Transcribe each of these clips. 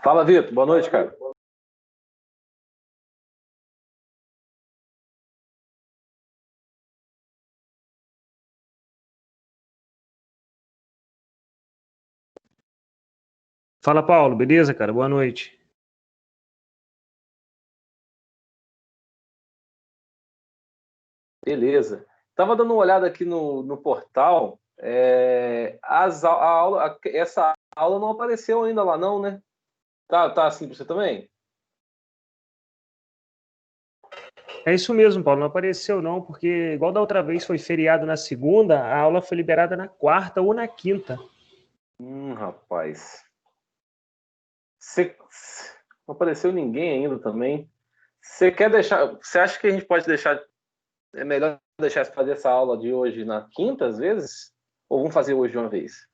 Fala, Vitor. Boa noite, cara. Fala, Paulo, beleza, cara? Boa noite. Beleza. Tava dando uma olhada aqui no portal. Essa aula não apareceu ainda lá, não, né? Tá assim pra você também? É isso mesmo, Paulo, não apareceu não, porque igual da outra vez foi feriado na segunda, a aula foi liberada na quarta ou na quinta. Rapaz. Você... Não apareceu ninguém ainda também. Você quer deixar. Você acha que a gente pode deixar. É melhor deixar fazer essa aula de hoje na quinta, às vezes? Ou vamos fazer hoje de uma vez?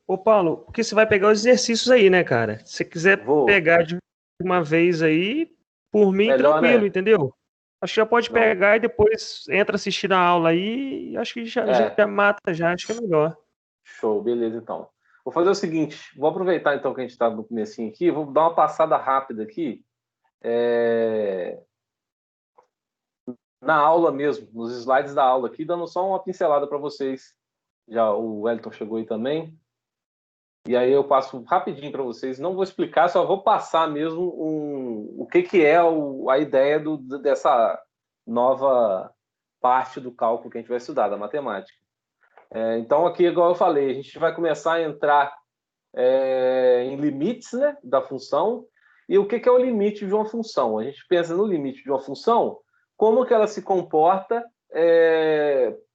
Ô, Paulo, porque você vai pegar os exercícios aí, né, cara? Se você quiser Vou. pegar de uma vez aí, por mim, Melhor, tranquilo, né? entendeu? Acho que já pode Não. pegar e depois entra assistir a aula aí, e acho que já É. mata já, acho que é melhor. Show, beleza então. Vou fazer o seguinte, vou aproveitar então que a gente está no comecinho aqui, vou dar uma passada rápida aqui, na aula mesmo, nos slides da aula aqui, dando só uma pincelada para vocês. Já o Wellington chegou aí também. E aí eu passo rapidinho para vocês. Não vou explicar, só vou passar mesmo o que é a ideia dessa nova parte do cálculo que a gente vai estudar, da matemática. Então aqui, igual eu falei, a gente vai começar a entrar em limites, né, da função. E o que é o limite de uma função? A gente pensa no limite de uma função, como que ela se comporta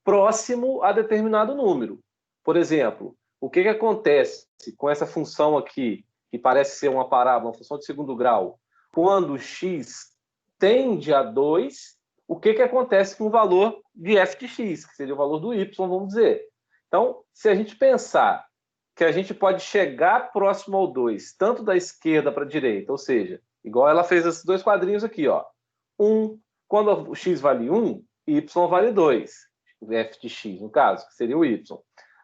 próximo a determinado número. Por exemplo, o que acontece com essa função aqui, que parece ser uma parábola, uma função de segundo grau, quando x tende a 2, o que acontece com o valor de f de x, que seria o valor do y, vamos dizer. Então, se a gente pensar que a gente pode chegar próximo ao 2, tanto da esquerda para a direita, ou seja, igual ela fez esses dois quadrinhos aqui, ó. 1, quando o x vale 1, y vale 2. F de x, no caso, que seria o y.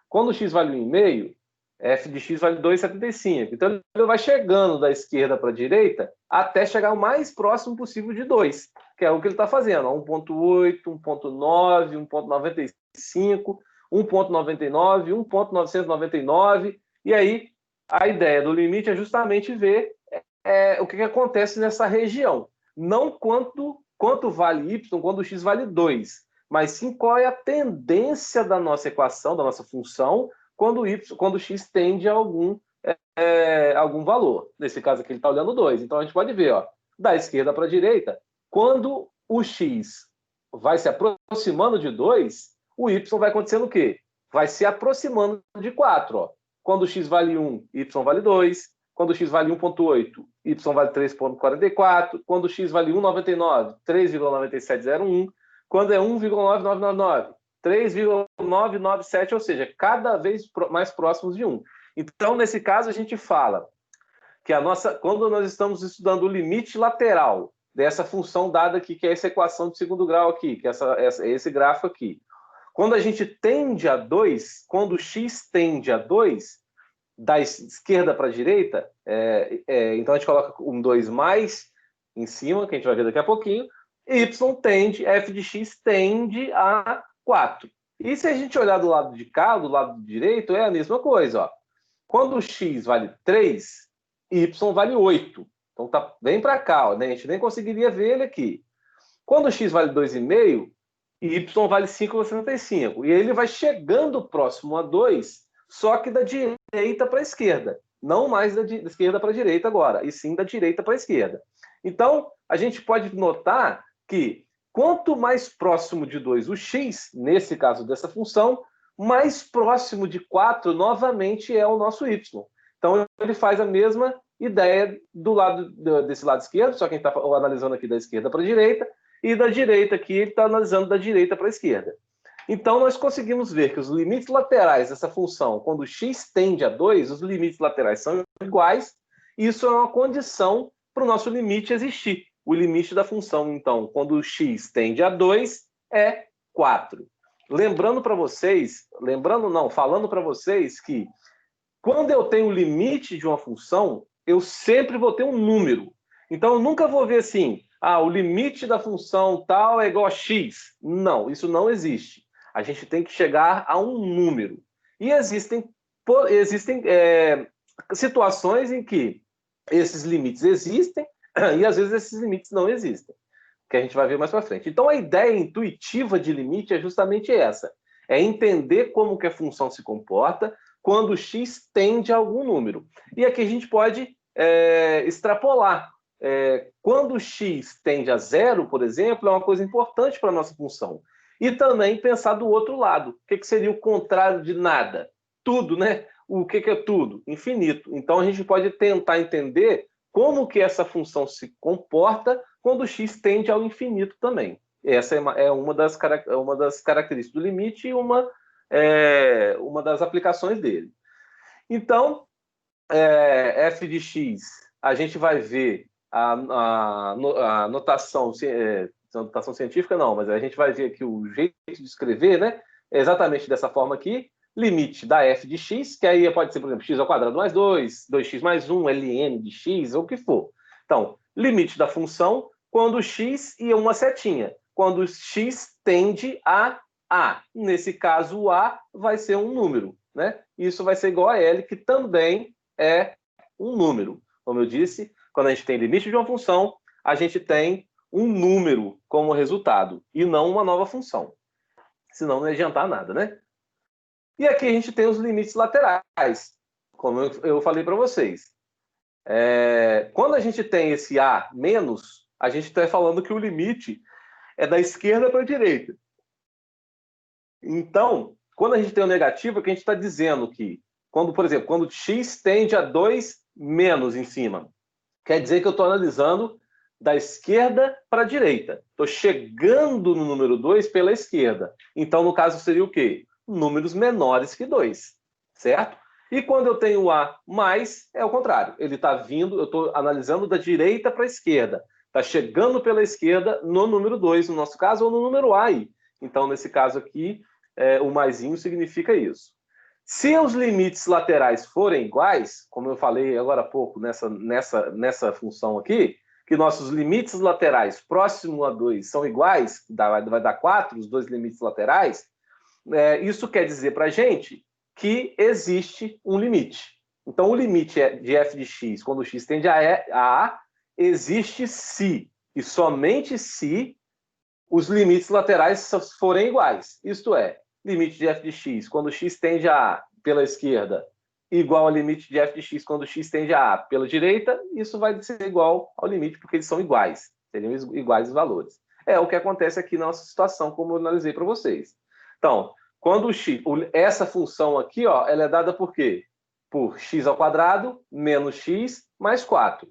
Quando o x vale 1,5, f de x vale 2,75. Então, ele vai chegando da esquerda para a direita até chegar o mais próximo possível de 2, que é o que ele está fazendo. 1,8, 1,9, 1,95, 1,99, 1,999. E aí, a ideia do limite é justamente ver o que acontece nessa região. Não quanto vale y quando o x vale 2, mas sim qual é a tendência da nossa equação, da nossa função, quando x tende a algum valor. Nesse caso aqui ele está olhando 2. Então a gente pode ver, ó, da esquerda para a direita, quando o x vai se aproximando de 2, o y vai acontecendo o quê? Vai se aproximando de 4. Ó. Quando o x vale 1, y vale 2. Quando o x vale 1,8, y vale 3,44. Quando o x vale 1,99, 3,9701. Quando é 1,9999, 3,997, ou seja, cada vez mais próximos de 1. Então, nesse caso, a gente fala que quando nós estamos estudando o limite lateral dessa função dada aqui, que é essa equação de segundo grau aqui, que é esse gráfico aqui. Quando a gente tende a 2, quando x tende a 2, da esquerda para a direita, então a gente coloca um 2 mais em cima, que a gente vai ver daqui a pouquinho, y tende, f de x tende a 4. E se a gente olhar do lado de cá, do lado direito, é a mesma coisa. Ó. Quando o x vale 3, y vale 8. Então tá bem para cá, ó, né? A gente nem conseguiria ver ele aqui. Quando o x vale 2,5, y vale 5,65. E aí ele vai chegando próximo a 2, só que da direita para a esquerda. Não mais da esquerda para a direita agora, e sim da direita para a esquerda. Então, a gente pode notar que quanto mais próximo de 2 o x, nesse caso dessa função, mais próximo de 4 novamente é o nosso y. Então, ele faz a mesma ideia desse lado esquerdo, só que a gente está analisando aqui da esquerda para a direita, e da direita aqui, ele está analisando da direita para a esquerda. Então, nós conseguimos ver que os limites laterais dessa função, quando x tende a 2, os limites laterais são iguais, e isso é uma condição para o nosso limite existir. O limite da função, então, quando x tende a 2, é 4. falando para vocês que quando eu tenho o limite de uma função, eu sempre vou ter um número. Então, eu nunca vou ver assim, o limite da função tal é igual a x. Não, isso não existe. A gente tem que chegar a um número. E existem situações em que esses limites existem e às vezes esses limites não existem, que a gente vai ver mais para frente. Então, a ideia intuitiva de limite é justamente essa. É entender como que a função se comporta quando x tende a algum número. E aqui a gente pode extrapolar. Quando x tende a zero, por exemplo, é uma coisa importante para a nossa função. E também pensar do outro lado. O que seria o contrário de nada? Tudo, né? O que é tudo? Infinito. Então, a gente pode tentar entender como que essa função se comporta quando x tende ao infinito também. Essa é uma das características do limite e uma das aplicações dele. Então, f de x, a gente vai ver a notação, notação científica não, mas a gente vai ver aqui o jeito de escrever, né? É exatamente dessa forma aqui, limite da f de x, que aí pode ser, por exemplo, x ao quadrado mais 2, 2x mais 1, ln de x, ou o que for. Então, limite da função quando x e uma setinha. Quando x tende a A. Nesse caso, o A vai ser um número, né? Isso vai ser igual a L, que também é um número. Como eu disse, quando a gente tem limite de uma função, a gente tem um número como resultado, e não uma nova função. Senão não ia adiantar nada, né? E aqui a gente tem os limites laterais, como eu falei para vocês. Quando a gente tem esse A menos, a gente está falando que o limite é da esquerda para a direita. Então, quando a gente tem o negativo, é que a gente está dizendo que, por exemplo, quando x tende a 2 menos em cima, quer dizer que eu estou analisando da esquerda para a direita. Estou chegando no número 2 pela esquerda. Então, no caso, seria o quê? Números menores que 2, certo? E quando eu tenho A mais, é o contrário. Ele está vindo, eu estou analisando da direita para a esquerda. Está chegando pela esquerda no número 2, no nosso caso, ou no número A aí. Então, nesse caso aqui, o maisinho significa isso. Se os limites laterais forem iguais, como eu falei agora há pouco nessa função aqui, que nossos limites laterais próximo a 2 são iguais, vai dar 4, os dois limites laterais, isso quer dizer para a gente que existe um limite. Então, o limite de f de x, quando x tende a A, existe se, e somente se, os limites laterais forem iguais. Isto é, limite de f de x, quando x tende a A pela esquerda, igual ao limite de f de x quando x tende a A pela direita, isso vai ser igual ao limite, porque eles são iguais. Seriam iguais os valores. É o que acontece aqui na nossa situação, como eu analisei para vocês. Então, quando essa função aqui, ó, ela é dada por quê? Por x ao quadrado menos x mais 4.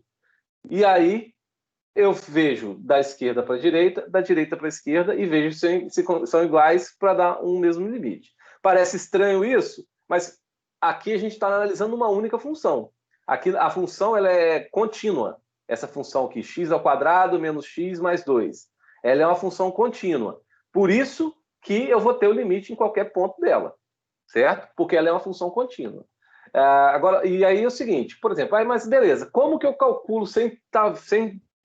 E aí, eu vejo da esquerda para a direita, da direita para a esquerda, e vejo se são iguais para dar um mesmo limite. Parece estranho isso, mas aqui a gente está analisando uma única função. Aqui a função ela é contínua. Essa função aqui, x ao quadrado menos x mais 2. Ela é uma função contínua. Por isso que eu vou ter o limite em qualquer ponto dela, certo? Porque ela é uma função contínua. Agora, e aí é o seguinte, por exemplo, mas beleza, como que eu calculo sem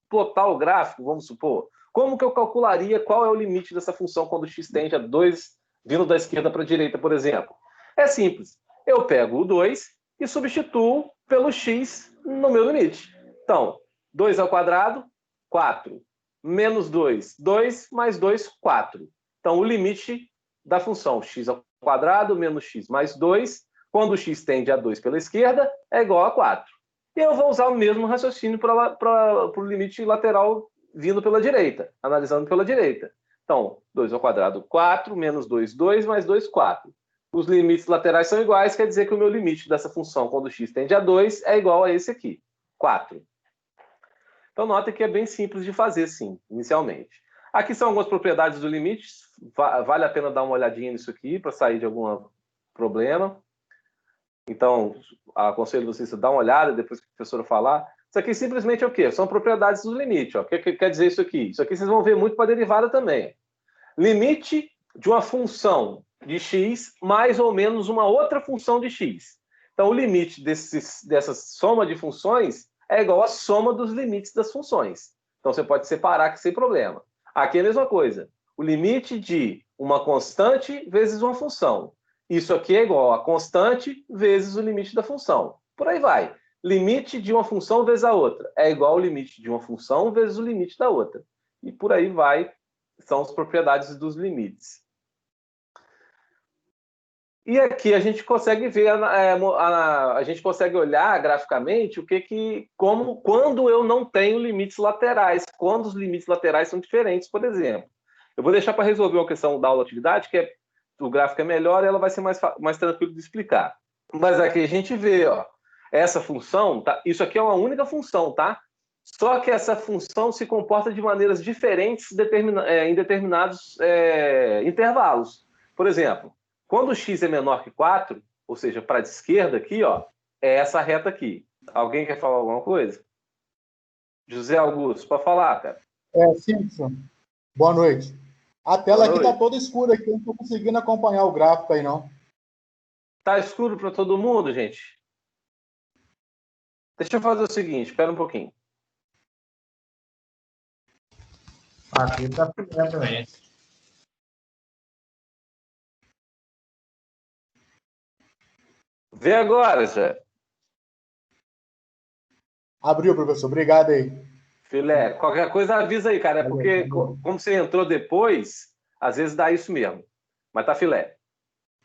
plotar o gráfico, vamos supor? Como que eu calcularia qual é o limite dessa função quando x tende a 2 vindo da esquerda para a direita, por exemplo? É simples. Eu pego o 2 e substituo pelo x no meu limite. Então, 2 ao quadrado, 4. Menos 2, 2 mais 2, 4. Então, o limite da função x ao quadrado menos x mais 2, quando x tende a 2 pela esquerda, é igual a 4. E eu vou usar o mesmo raciocínio para o limite lateral vindo pela direita, analisando pela direita. Então, 2 ao quadrado, 4, menos 2, 2, mais 2, 4. Os limites laterais são iguais, quer dizer que o meu limite dessa função, quando x tende a 2, é igual a esse aqui, 4. Então, nota que é bem simples de fazer, sim, inicialmente. Aqui são algumas propriedades do limite. Vale a pena dar uma olhadinha nisso aqui para sair de algum problema. Então, aconselho vocês a dar uma olhada depois que a professora falar. Isso aqui simplesmente é o quê? São propriedades do limite. Ó. O que quer dizer isso aqui? Isso aqui vocês vão ver muito para a derivada também. Limite de uma função de x mais ou menos uma outra função de x. Então, o limite dessa soma de funções é igual à soma dos limites das funções. Então, você pode separar aqui sem problema. Aqui é a mesma coisa. O limite de uma constante vezes uma função. Isso aqui é igual a constante vezes o limite da função. Por aí vai. Limite de uma função vezes a outra é igual ao limite de uma função vezes o limite da outra. E por aí vai, são as propriedades dos limites. E aqui a gente consegue ver, a gente consegue olhar graficamente quando eu não tenho limites laterais, quando os limites laterais são diferentes, por exemplo. Eu vou deixar para resolver uma questão da aula de atividade, que o gráfico é melhor e ela vai ser mais tranquilo de explicar. Mas aqui a gente vê, ó, essa função, tá? Isso aqui é uma única função, tá? Só que essa função se comporta de maneiras diferentes em determinados intervalos. Por exemplo, quando x é menor que 4, ou seja, para a esquerda aqui, ó, é essa reta aqui. Alguém quer falar alguma coisa? José Augusto, pode falar, cara. Simpson. Boa noite. A tela aqui está toda escura, aqui, eu não estou conseguindo acompanhar o gráfico aí, não. Tá escuro para todo mundo, gente? Deixa eu fazer o seguinte, espera um pouquinho. Aqui está filé também. Vê agora, Zé. Abriu, professor. Obrigado aí. Filé, qualquer coisa avisa aí, cara. É porque, como você entrou depois, às vezes dá isso mesmo. Mas tá filé.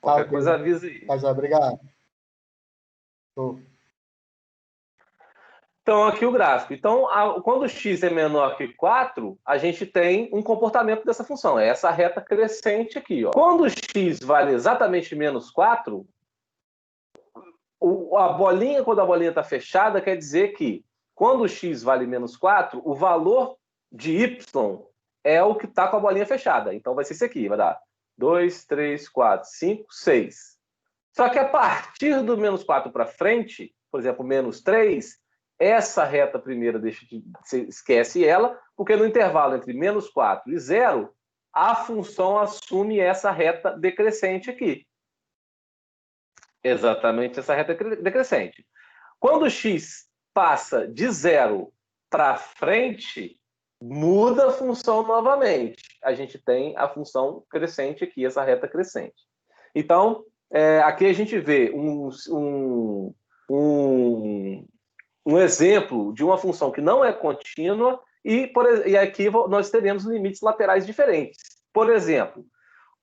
Qualquer coisa avisa aí. Tá, já, obrigado. Então, aqui o gráfico. Então, quando x é menor que 4, a gente tem um comportamento dessa função. É essa reta crescente aqui. Ó. Quando x vale exatamente menos 4, quando a bolinha está fechada, quer dizer que quando x vale menos 4, o valor de y é o que está com a bolinha fechada. Então, vai ser isso aqui. Vai dar 2, 3, 4, 5, 6. Só que a partir do menos 4 para frente, por exemplo, menos 3, essa reta primeira você esquece ela, porque no intervalo entre menos 4 e 0, a função assume essa reta decrescente aqui. Exatamente essa reta decrescente. Quando x passa de 0 para frente, muda a função novamente. A gente tem a função crescente aqui, essa reta crescente. Então, aqui a gente vê um exemplo de uma função que não é contínua e aqui nós teremos limites laterais diferentes. Por exemplo,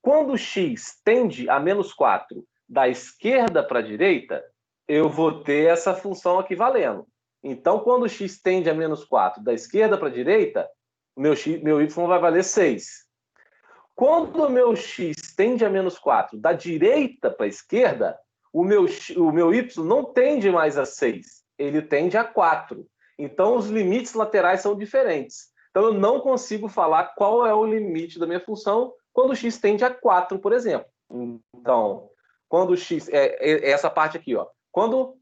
quando x tende a menos 4 da esquerda para a direita, eu vou ter essa função aqui valendo. Então, quando x tende a menos 4 da esquerda para a direita, meu y vai valer 6. Quando o meu x tende a menos 4 da direita para a esquerda, o meu y não tende mais a 6, ele tende a 4. Então, os limites laterais são diferentes. Então, eu não consigo falar qual é o limite da minha função quando x tende a 4, por exemplo. Então, quando x... essa parte aqui, ó. Quando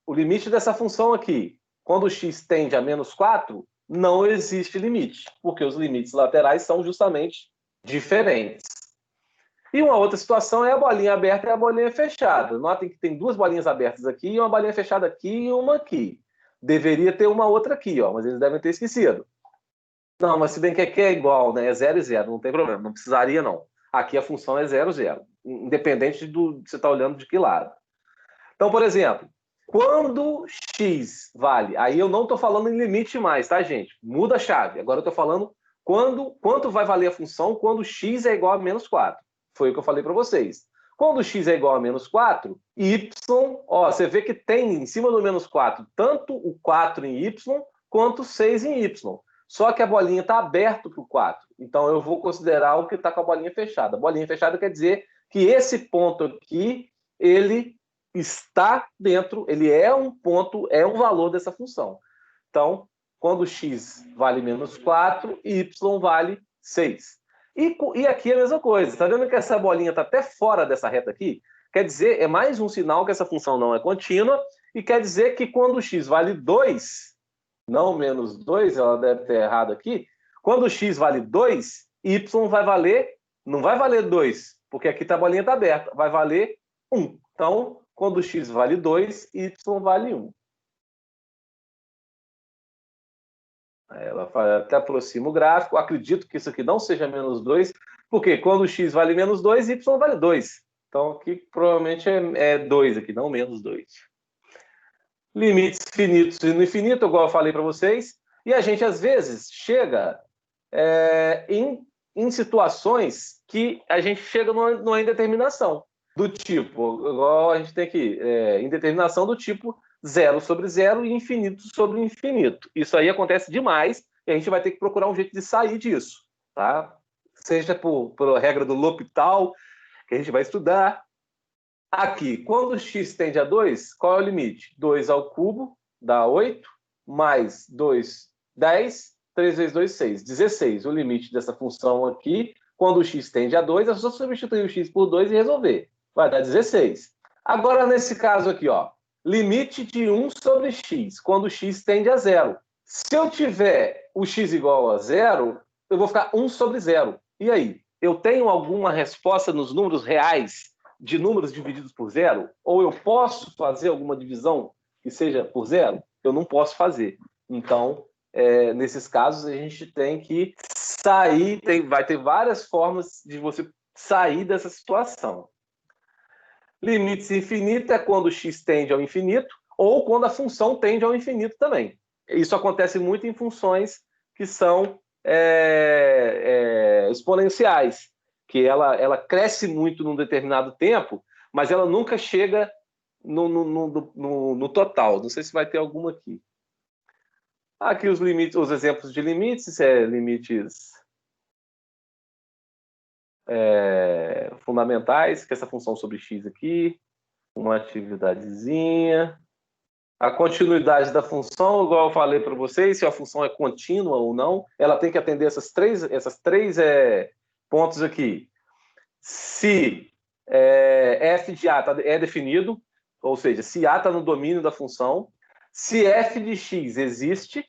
o limite dessa função aqui, quando x tende a menos 4, não existe limite, porque os limites laterais são justamente diferentes. E uma outra situação é a bolinha aberta e a bolinha fechada. Notem que tem duas bolinhas abertas aqui e uma bolinha fechada aqui e uma aqui. Deveria ter uma outra aqui, ó, mas eles devem ter esquecido. Não, mas se bem que aqui é igual, né? É 0 e 0, não tem problema, não precisaria não. Aqui a função é 0, 0, independente de você estar olhando de que lado. Então, por exemplo, quando x vale... Aí eu não estou falando em limite mais, tá, gente? Muda a chave. Agora eu estou falando quanto vai valer a função quando x é igual a menos 4. Foi o que eu falei para vocês. Quando x é igual a menos 4, y... Ó, você vê que tem em cima do menos 4 tanto o 4 em y quanto o 6 em y. Só que a bolinha está aberta para o 4. Então eu vou considerar o que está com a bolinha fechada. A bolinha fechada quer dizer que esse ponto aqui, ele está dentro, ele é um ponto, é um valor dessa função. Então, quando x vale menos 4, y vale 6. E aqui é a mesma coisa. Está vendo que essa bolinha está até fora dessa reta aqui? Quer dizer, é mais um sinal que essa função não é contínua e quer dizer que quando x vale 2, não menos 2, ela deve ter errado aqui, quando x vale 2, y vai valer Não vai valer 2, porque aqui a bolinha está aberta. Vai valer 1. Então, quando x vale 2, y vale 1. Ela até aproxima o gráfico. Acredito que isso aqui não seja menos 2, porque quando x vale menos 2, y vale 2. Então, aqui provavelmente é 2 aqui, não menos 2. Limites finitos e no infinito, igual eu falei para vocês. E a gente, às vezes, chega em situações que a gente chega numa indeterminação. Do tipo, igual a gente tem aqui, indeterminação do tipo 0 sobre 0 e infinito sobre infinito. Isso aí acontece demais e a gente vai ter que procurar um jeito de sair disso, tá? Seja por regra do L'Hopital, que a gente vai estudar. Aqui, quando x tende a 2, qual é o limite? 2 ao cubo dá 8, mais 2, 10, 3 vezes 2, 6. 16, o limite dessa função aqui, quando o x tende a 2, é só substituir o x por 2 e resolver. Vai dar 16. Agora, nesse caso aqui, ó, limite de 1 sobre x, quando o x tende a 0. Se eu tiver o x igual a 0, eu vou ficar 1 sobre 0. E aí? Eu tenho alguma resposta nos números reais de números divididos por 0? Ou eu posso fazer alguma divisão que seja por 0? Eu não posso fazer. Então, nesses casos, a gente tem que sair, vai ter várias formas de você sair dessa situação. Limites infinitos é quando x tende ao infinito ou quando a função tende ao infinito também. Isso acontece muito em funções que são exponenciais, que ela cresce muito num determinado tempo, mas ela nunca chega no total. Não sei se vai ter alguma aqui. Aqui os limites, os exemplos de limites, limites fundamentais, que é essa função sobre x aqui, uma atividadezinha. A continuidade da função, igual eu falei para vocês, se a função é contínua ou não, ela tem que atender essas três pontos aqui. Se f de a é definido, ou seja, se a está no domínio da função, se f de x existe,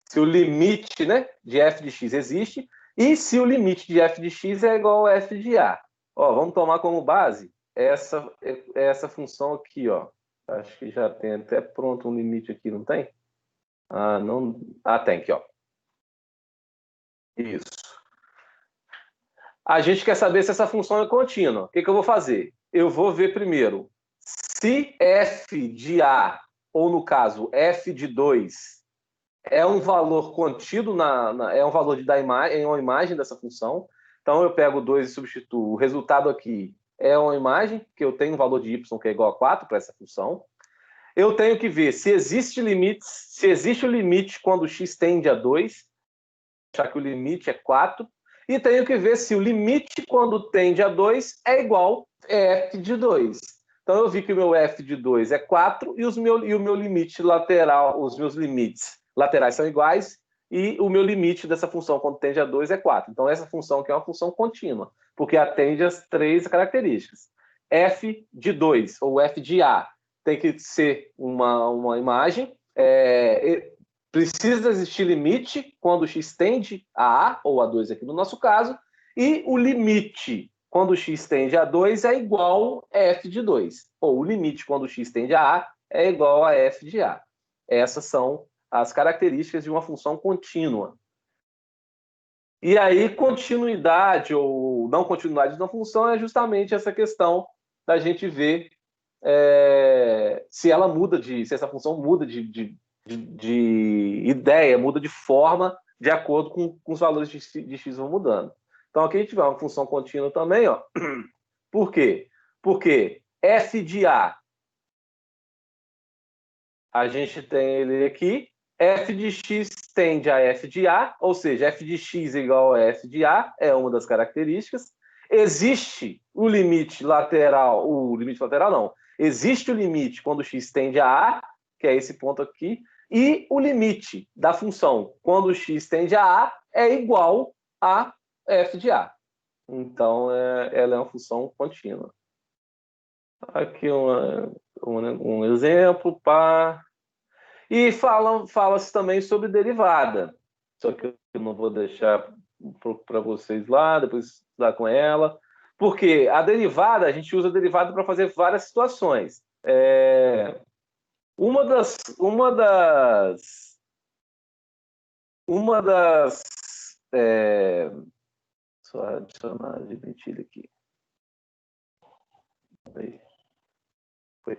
se o limite, né, de f de x existe, e se o limite de f de x é igual a f de a. Ó, vamos tomar como base essa função aqui, ó. Acho que já tem até pronto um limite aqui, não tem? Não. Tem aqui, ó. Isso. A gente quer saber se essa função é contínua. O que eu vou fazer? Eu vou ver primeiro se f de a, ou no caso, f de 2, é um valor contido, é um valor em uma imagem dessa função. Então, eu pego 2 e substituo. O resultado aqui é uma imagem, que eu tenho um valor de y que é igual a 4 para essa função. Eu tenho que ver se existe limites, se existe o limite quando x tende a 2, já que o limite é 4, e tenho que ver se o limite quando tende a 2 é igual a f de 2. Então, eu vi que o meu f de 2 é 4 e o meu limite lateral, os meus limites laterais são iguais, e o meu limite dessa função quando tende a 2 é 4. Então, essa função aqui é uma função contínua, porque atende as 3 características. F de 2, ou f de a, tem que ser uma imagem. Precisa existir limite quando x tende a ou a 2 aqui no nosso caso, e o limite quando x tende a 2 é igual a f de 2, ou o limite quando x tende a a é igual a f de a. Essas são as características de uma função contínua. E aí, continuidade ou não continuidade de uma função é justamente essa questão da gente ver se ela muda se essa função muda de ideia, muda de forma de acordo com os valores de x vão mudando. Então, aqui a gente vai uma função contínua também, ó. Por quê? Porque f de a gente tem ele aqui, f de x tende a f de a, ou seja, f de x igual a f de a, é uma das características. Existe o limite lateral, existe o limite quando x tende a, que é esse ponto aqui, e o limite da função quando x tende a é igual a f de a. Então, ela é uma função contínua. Aqui um exemplo. E fala-se também sobre derivada. só que eu não vou deixar para vocês lá, depois estudar com ela. Porque a derivada, a gente usa a derivada para fazer várias situações. Uma das só adicionar de ventilha aqui. Aí. Foi.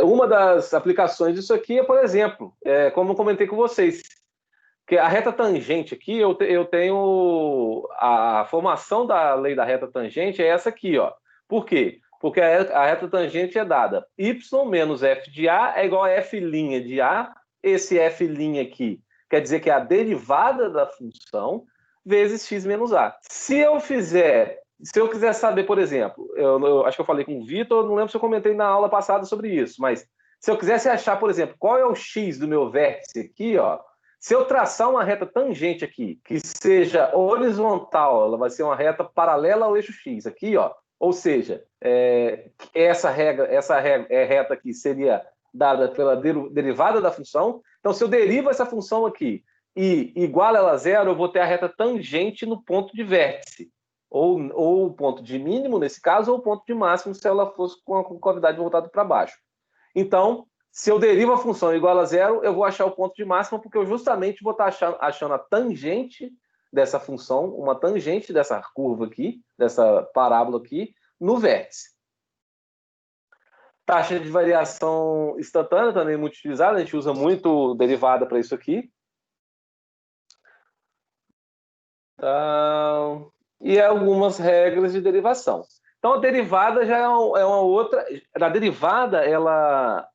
Uma das aplicações disso aqui é, por exemplo, como eu comentei com vocês, que a reta tangente aqui, eu tenho a formação da lei da reta tangente é essa aqui, ó. Por quê? Porque a reta tangente é dada y menos f de A é igual a f' de A. Esse f' aqui quer dizer que é a derivada da função vezes x menos A. Se eu quiser saber, por exemplo, eu acho que eu falei com o Vitor, não lembro se eu comentei na aula passada sobre isso, mas se eu quisesse achar, por exemplo, qual é o x do meu vértice aqui, ó, se eu traçar uma reta tangente aqui, que seja horizontal, ela vai ser uma reta paralela ao eixo x aqui, ó, ou seja, essa reta aqui seria dada pela derivada da função. Então, se eu derivo essa função aqui e igualo ela a zero, eu vou ter a reta tangente no ponto de vértice, ou o ponto de mínimo, nesse caso, ou o ponto de máximo, se ela fosse com a concavidade voltada para baixo. Então, se eu derivo a função igual a zero, eu vou achar o ponto de máxima, porque eu justamente vou estar achando a tangente dessa função, uma tangente dessa curva aqui, dessa parábola aqui, no vértice. Taxa de variação instantânea também muito utilizada, a gente usa muito derivada para isso aqui. E algumas regras de derivação. Então, a derivada já é uma outra... Na derivada,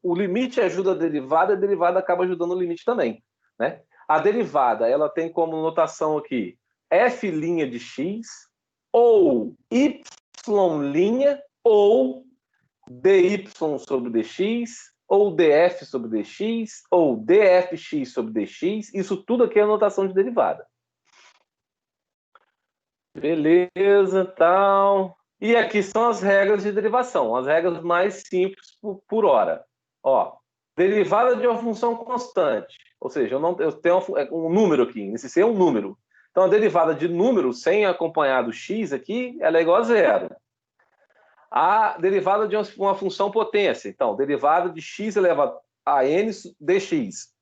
o limite ajuda a derivada acaba ajudando o limite também, né? A derivada, ela tem como notação aqui f' de x, ou y' ou dy sobre dx, ou df sobre dx, ou dfx sobre dx. Isso tudo aqui é a notação de derivada. Beleza, tal... E aqui são as regras de derivação, as regras mais simples por hora. Ó, derivada de uma função constante, ou seja, eu tenho um número aqui, esse C é um número. Então, a derivada de número sem acompanhado x aqui, ela é igual a zero. A derivada de uma função potência, então, derivada de x elevado a n dx.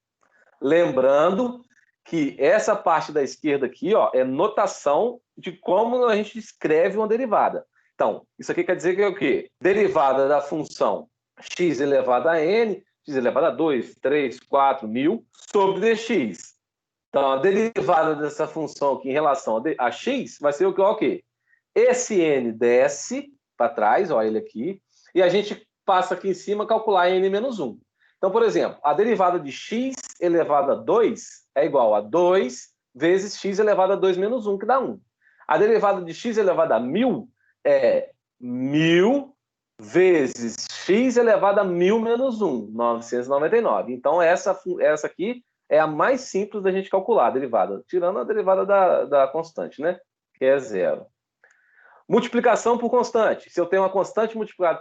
Lembrando que essa parte da esquerda aqui, ó, é notação de como a gente escreve uma derivada. Então, isso aqui quer dizer que é o quê? Derivada da função x elevado a n, x elevado a 2, 3, 4, 1000, sobre dx. Então, a derivada dessa função aqui em relação a x vai ser o quê? Esse n desce para trás, ó, ele aqui, e a gente passa aqui em cima a calcular n menos 1. Então, por exemplo, a derivada de x elevado a 2 é igual a 2 vezes x elevado a 2 menos 1, que dá 1. A derivada de x elevado a 1000 é 1000 vezes x elevado a 1000 menos 1, 999. Então, essa aqui é a mais simples da gente calcular, a derivada, tirando a derivada da constante, né? Que é zero. Multiplicação por constante. Se eu tenho uma constante multiplicada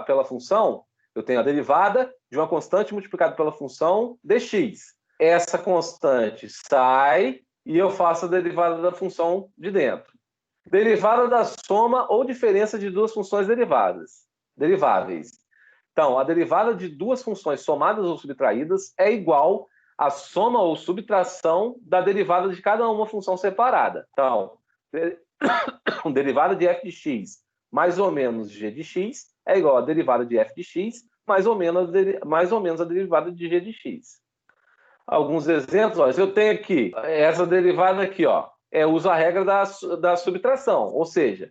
pela função, eu tenho a derivada de uma constante multiplicada pela função dx. Essa constante sai e eu faço a derivada da função de dentro. Derivada da soma ou diferença de duas funções deriváveis. Então, a derivada de duas funções somadas ou subtraídas é igual à soma ou subtração da derivada de cada uma função separada. Então, derivada de f de x mais ou menos g de x é igual a derivada de f de x mais ou menos a derivada de g de x. Alguns exemplos, ó, eu tenho aqui essa derivada aqui, ó. Uso a regra da subtração, ou seja,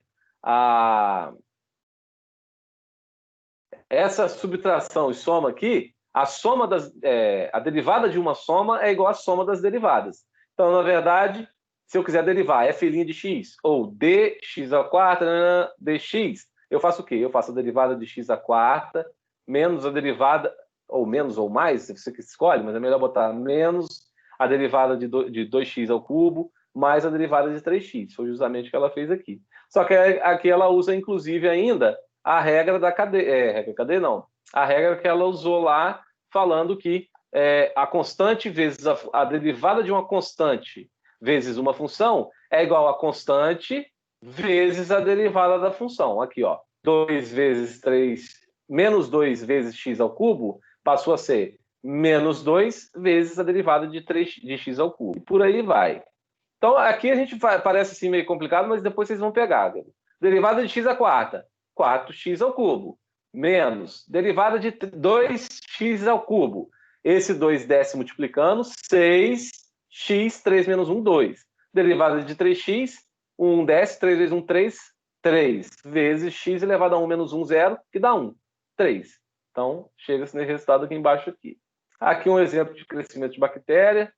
essa subtração e soma aqui, a derivada de uma soma é igual à soma das derivadas. Então, na verdade, se eu quiser derivar f' de x ou dx à quarta dx, eu faço o quê? Eu faço a derivada de x à quarta menos a derivada, ou menos ou mais, se você escolhe, mas é melhor botar menos a derivada de 2x ao cubo mais a derivada de 3x. Foi justamente o que ela fez aqui. Só que aqui ela usa, inclusive, ainda a regra da cadeia. A regra que ela usou lá, falando que a constante vezes a derivada de uma constante vezes uma função é igual a constante vezes a derivada da função. Aqui, ó, 2 vezes 3, menos 2 vezes x ao cubo, passou a ser menos 2 vezes a derivada de x ao cubo. E por aí vai. Então, aqui a gente parece assim meio complicado, mas depois vocês vão pegar. Derivada de x à quarta, 4x ao cubo, menos derivada de 2x ao cubo. Esse 2 desce multiplicando, 6x, 3 menos 1, 2. Derivada de 3x, 1 desce, 3 vezes 1, 3, 3. Vezes x elevado a 1 menos 1, 0, que dá 1, 3. Então, chega-se nesse resultado aqui embaixo. Aqui um exemplo de crescimento de bactéria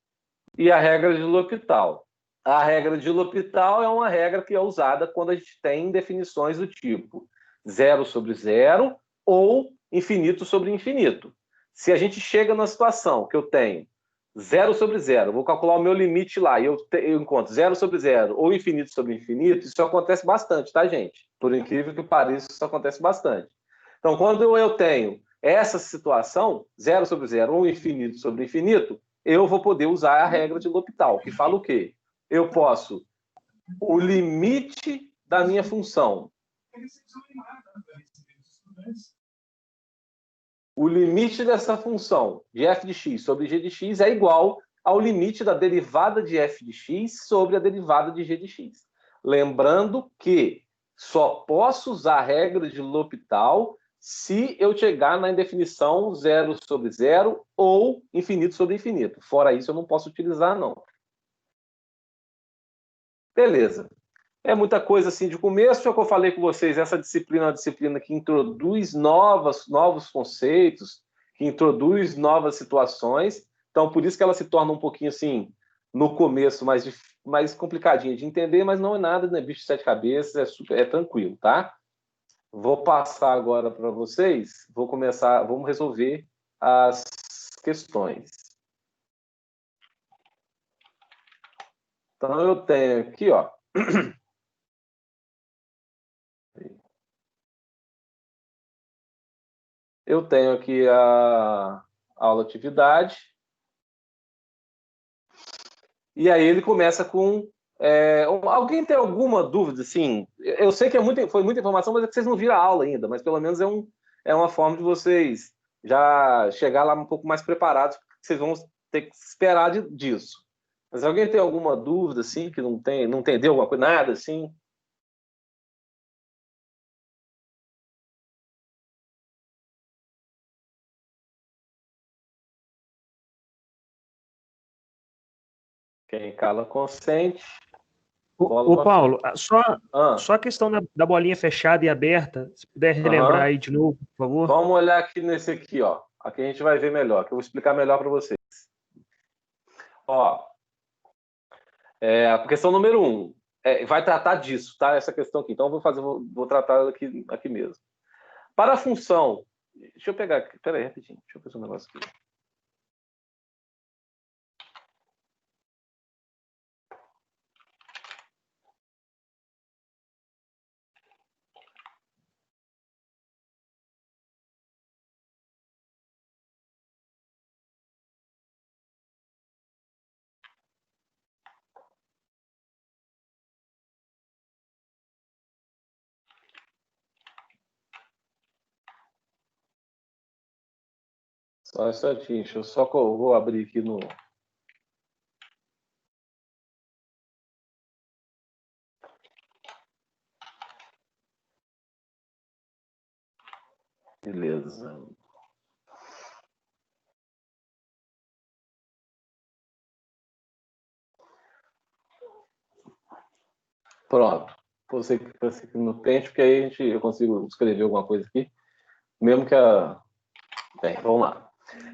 e a regra de L'Hopital. A regra de L'Hopital é uma regra que é usada quando a gente tem definições do tipo 0 sobre 0 ou infinito sobre infinito. Se a gente chega numa situação que eu tenho 0 sobre 0, vou calcular o meu limite lá, e eu encontro 0 sobre 0 ou infinito sobre infinito, isso acontece bastante, tá, gente? Por incrível que pareça, isso acontece bastante. Então, quando eu tenho essa situação, 0 sobre 0 ou infinito sobre infinito, eu vou poder usar a regra de L'Hopital, que fala o quê? Eu posso, o limite da minha função, o limite dessa função de f de x sobre g de x é igual ao limite da derivada de f de x sobre a derivada de g de x. Lembrando que só posso usar a regra de L'Hopital se eu chegar na indefinição 0 sobre 0 ou infinito sobre infinito. Fora isso, eu não posso utilizar, não. Beleza. É muita coisa assim de começo, é o que eu falei com vocês, essa disciplina é uma disciplina que introduz novos conceitos, que introduz novas situações, então por isso que ela se torna um pouquinho assim, no começo, mais complicadinha de entender, mas não é nada, né? Bicho de 7 cabeças, é tranquilo, tá? Vou passar agora para vocês, vamos resolver as questões. Então eu tenho aqui, ó. Eu tenho aqui a aula atividade. E aí ele começa com... alguém tem alguma dúvida? Assim, eu sei que foi muita informação, mas é que vocês não viram a aula ainda. Mas pelo menos é uma forma de vocês já chegar lá um pouco mais preparados, porque vocês vão ter que esperar disso. Mas alguém tem alguma dúvida, assim, que não entendeu alguma coisa, nada, assim? Quem cala consente. Ô Paulo, só a questão da bolinha fechada e aberta, se puder relembrar aí de novo, por favor. Vamos olhar aqui nesse aqui, ó. Aqui a gente vai ver melhor, que eu vou explicar melhor para vocês. Ó, a questão número 1 vai tratar disso, tá? Essa questão aqui. Então eu vou tratar aqui mesmo. Para a função, deixa eu pegar aqui, peraí, rapidinho, deixa eu fazer um negócio aqui. Só um instantinho, vou abrir aqui no... Beleza. Pronto. Você aqui no pente, porque aí eu consigo escrever alguma coisa aqui. Mesmo que Bem, vamos lá.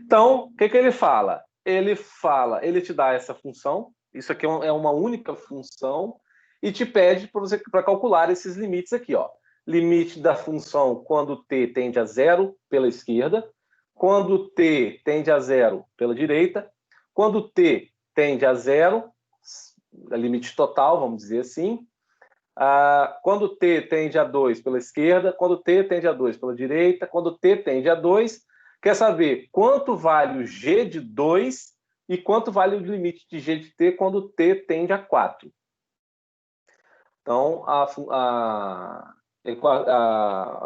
Então, o que ele fala? Ele te dá essa função, isso aqui é uma única função, e te pede para calcular esses limites aqui, ó. Limite da função quando t tende a 0 pela esquerda, quando t tende a 0 pela direita, quando t tende a 0, limite total, vamos dizer assim, quando t tende a 2 pela esquerda, quando t tende a 2 pela direita, quando t tende a 2, quer saber quanto vale o g de 2 e quanto vale o limite de g de t quando t tende a 4. Então, a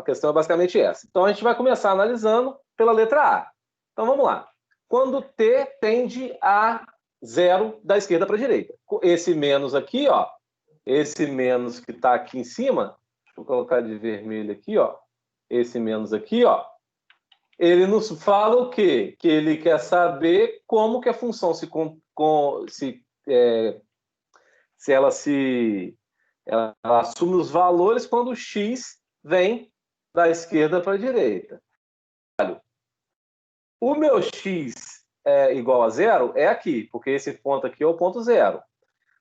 questão é basicamente essa. Então, a gente vai começar analisando pela letra A. Então, vamos lá. Quando t tende a 0 da esquerda para a direita. Esse menos aqui, ó, esse menos que está aqui em cima, deixa eu colocar de vermelho aqui, ó, esse menos aqui, ó, ele nos fala o quê? Que ele quer saber como que a função ela assume os valores quando o x vem da esquerda para a direita. Olha, o meu x é igual a 0 é aqui, porque esse ponto aqui é o ponto 0.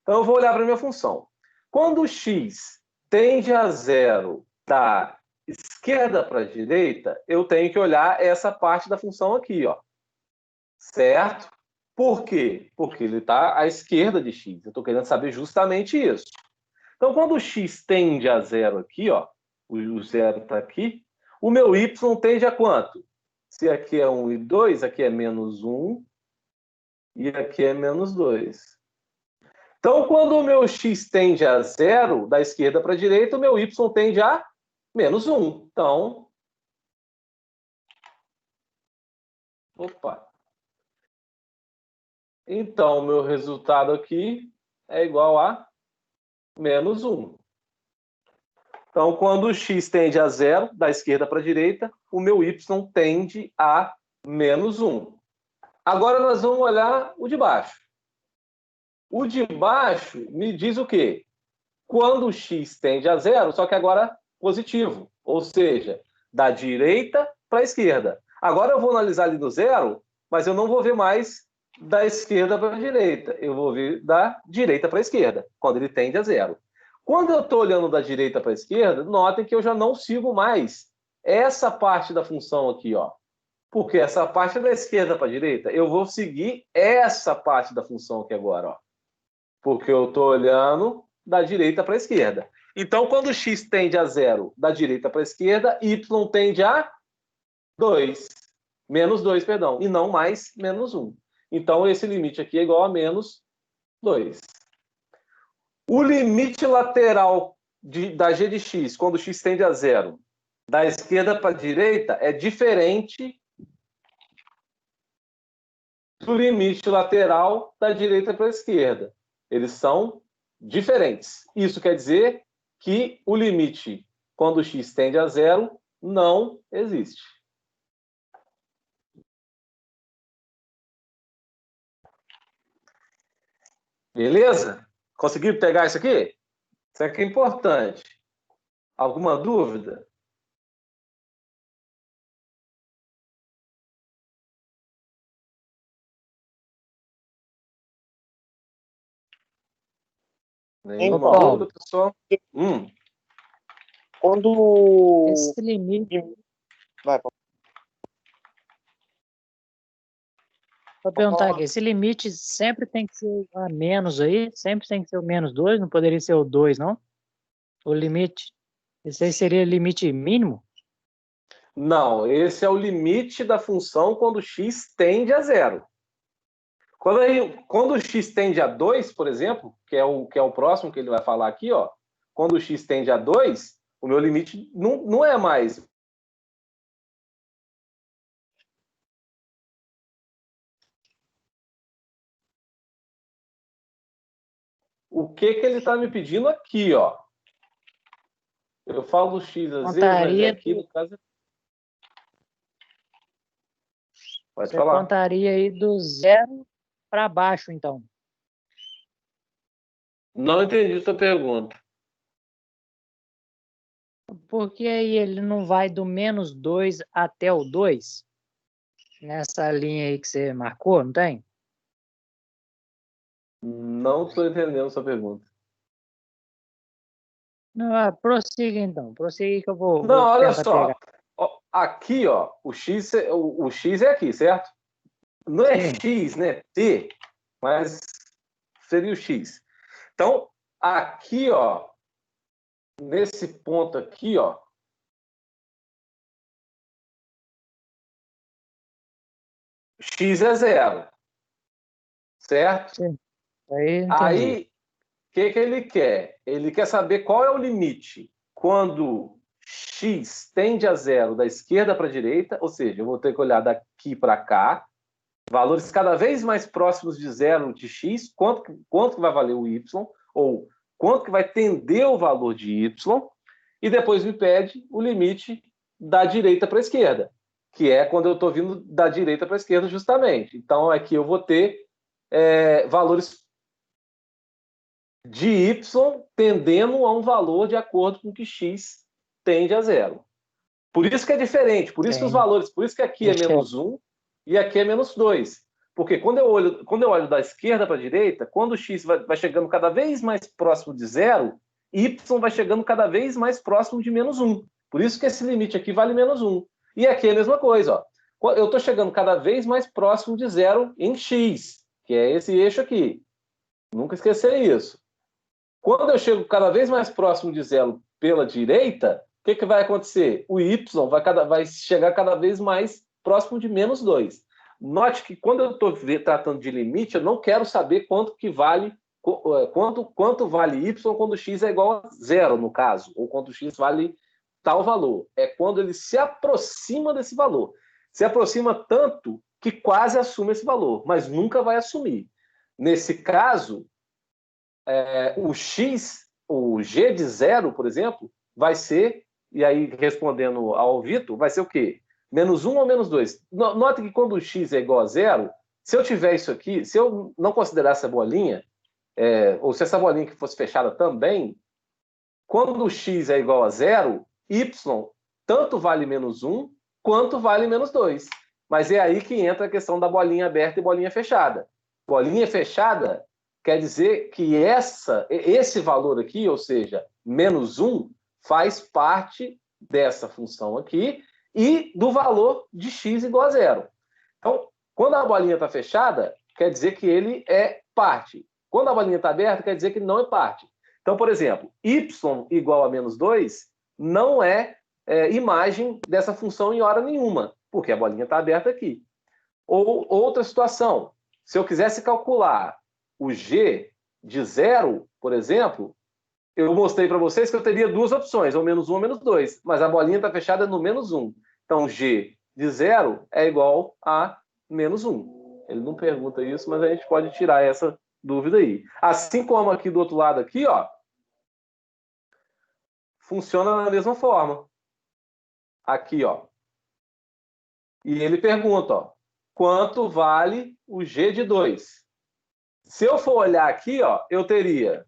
Então, eu vou olhar para a minha função. Quando o x tende a 0 da esquerda para a direita, eu tenho que olhar essa parte da função aqui, ó. Certo? Por quê? Porque ele está à esquerda de x. Eu estou querendo saber justamente isso. Então, quando o x tende a 0 aqui, ó, o 0 está aqui, o meu y tende a quanto? Se aqui é 1 e 2, aqui é menos 1 e aqui é menos 2. Então, quando o meu x tende a 0, da esquerda para a direita, o meu y tende a menos 1. Então, Então, o meu resultado aqui é igual a menos 1. Então, quando o x tende a 0, da esquerda para a direita, o meu y tende a menos 1. Agora nós vamos olhar o de baixo. O de baixo me diz o quê? Quando o x tende a 0, só que agora positivo, ou seja, da direita para a esquerda. Agora eu vou analisar ali no 0, mas eu não vou ver mais da esquerda para a direita. Eu vou ver da direita para a esquerda, quando ele tende a 0. Quando eu estou olhando da direita para a esquerda, notem que eu já não sigo mais essa parte da função aqui, ó. Porque essa parte é da esquerda para a direita. Eu vou seguir essa parte da função aqui agora, ó. Porque eu estou olhando da direita para a esquerda. Então, quando x tende a 0 da direita para a esquerda, y tende a 2. Menos 2, perdão. E não mais menos 1. Então, esse limite aqui é igual a menos 2. O limite lateral da g de x, quando x tende a 0, da esquerda para a direita, é diferente do limite lateral da direita para a esquerda. Eles são diferentes. Isso quer dizer que o limite, quando x tende a 0, não existe. Beleza? Conseguiram pegar isso aqui? Isso aqui é importante. Alguma dúvida? Nenhuma dúvida, pessoal? Quando... Esse limite... Vai, Vou perguntar aqui, esse limite sempre tem que ser a menos aí? Sempre tem que ser o menos 2? Não poderia ser o 2, não? O limite... Esse aí seria o limite mínimo? Não, esse é o limite da função quando x tende a 0. Quando o x tende a 2, por exemplo, que é o próximo que ele vai falar aqui, ó, quando o x tende a 2, o meu limite não é mais. O que ele está me pedindo aqui, ó? Eu falo do x às vezes, mas aqui no caso... Pode falar. Você contaria aí do 0 para baixo, então. Não entendi a sua pergunta. Porque aí ele não vai do menos 2 até o 2? Nessa linha aí que você marcou, não tem? Não estou entendendo a sua pergunta. Não, prossiga então. Prossiga que eu vou olha tentar só. pegar. Ó, aqui, ó, o x é aqui, certo? Não é x, né? T, mas seria o x. Então, aqui, ó, nesse ponto aqui, ó, x é 0. Certo? Sim. Aí, entendi. Aí, o que ele quer? Ele quer saber qual é o limite quando x tende a 0 da esquerda para a direita, ou seja, eu vou ter que olhar daqui para cá, valores cada vez mais próximos de 0 de x, quanto que vai valer o y, ou quanto que vai tender o valor de y, e depois me pede o limite da direita para a esquerda, que é quando eu estou vindo da direita para a esquerda justamente. Então, aqui eu vou ter valores de y tendendo a um valor de acordo com que x tende a 0. Por isso que é diferente, por isso que os valores, por isso que aqui é menos 1 e aqui é menos 2. Porque quando eu olho da esquerda para a direita, quando o x vai chegando cada vez mais próximo de 0, y vai chegando cada vez mais próximo de menos 1. Por isso que esse limite aqui vale menos 1. E aqui é a mesma coisa. Ó. Eu estou chegando cada vez mais próximo de 0 em x, que é esse eixo aqui. Nunca esquecer isso. Quando eu chego cada vez mais próximo de 0 pela direita, o que vai acontecer? O y vai chegar cada vez mais próximo de menos 2. Note que quando eu estou tratando de limite, eu não quero saber quanto vale y quando x é igual a 0, no caso, ou quando x vale tal valor. É quando ele se aproxima desse valor. Se aproxima tanto que quase assume esse valor, mas nunca vai assumir. Nesse caso, o g de 0, por exemplo, vai ser, e aí respondendo ao Vitor, vai ser o quê? Menos 1 ou menos 2? Note que quando o x é igual a 0, se eu tiver isso aqui, se eu não considerar essa bolinha, ou se essa bolinha que fosse fechada também, quando o x é igual a 0, y tanto vale menos 1 quanto vale menos 2. Mas é aí que entra a questão da bolinha aberta e bolinha fechada. Bolinha fechada quer dizer que esse valor aqui, ou seja, menos 1, faz parte dessa função aqui e do valor de x igual a 0. Então, quando a bolinha está fechada, quer dizer que ele é parte. Quando a bolinha está aberta, quer dizer que não é parte. Então, por exemplo, y igual a menos 2 não é imagem dessa função em hora nenhuma, porque a bolinha está aberta aqui. Ou outra situação, se eu quisesse calcular o g de 0, por exemplo, eu mostrei para vocês que eu teria duas opções, ou menos 1 ou menos 2, mas a bolinha está fechada no menos 1. Então, g de 0 é igual a menos 1. Ele não pergunta isso, mas a gente pode tirar essa dúvida aí. Assim como aqui do outro lado, aqui, ó, funciona da mesma forma. Aqui, ó. E ele pergunta, ó, quanto vale o g de 2? Se eu for olhar aqui, ó, eu teria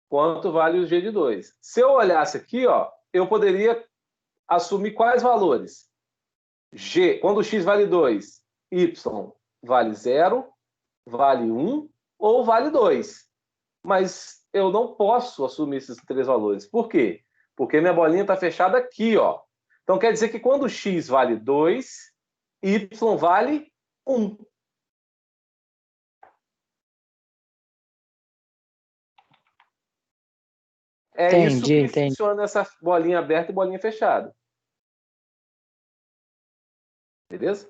quanto vale o g de 2. Se eu olhasse aqui, ó, eu poderia assumir quais valores? G, quando x vale 2, y vale 0, vale 1 ou vale 2. Mas eu não posso assumir esses três valores. Por quê? Porque minha bolinha está fechada aqui, ó. Então quer dizer que quando x vale 2, y vale 1. Isso que funciona essa bolinha aberta e bolinha fechada. Beleza?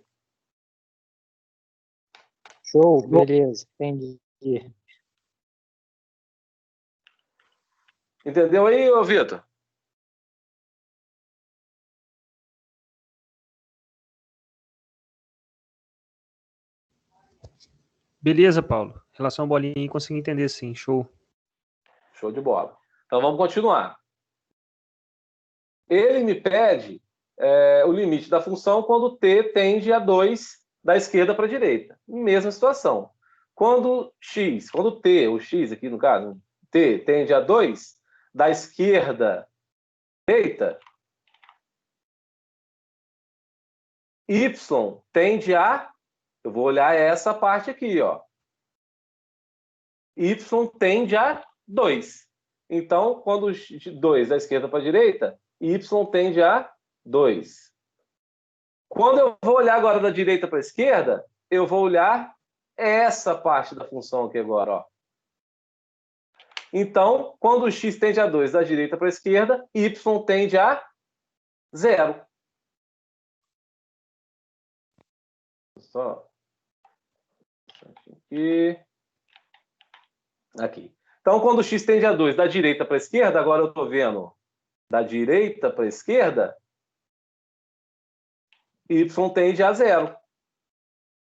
Show, beleza, entendi. Entendeu aí, ô Vitor? Beleza, Paulo. Em relação à bolinha, consegui entender sim. Show. Show de bola. Então vamos continuar. Ele me pede o limite da função quando t tende a 2 da esquerda para a direita. Mesma situação. Quando t, o x aqui no caso, t tende a 2 da esquerda para a direita, y tende a... Eu vou olhar essa parte aqui, ó. Y tende a 2. Então, quando 2 da esquerda para a direita, y tende a 2. Quando eu vou olhar agora da direita para a esquerda, eu vou olhar essa parte da função aqui agora, ó. Então, quando x tende a 2 da direita para a esquerda, y tende a 0. só... Aqui. Então, quando x tende a 2 da direita para a esquerda, agora eu estou vendo da direita para a esquerda, y tende a 0.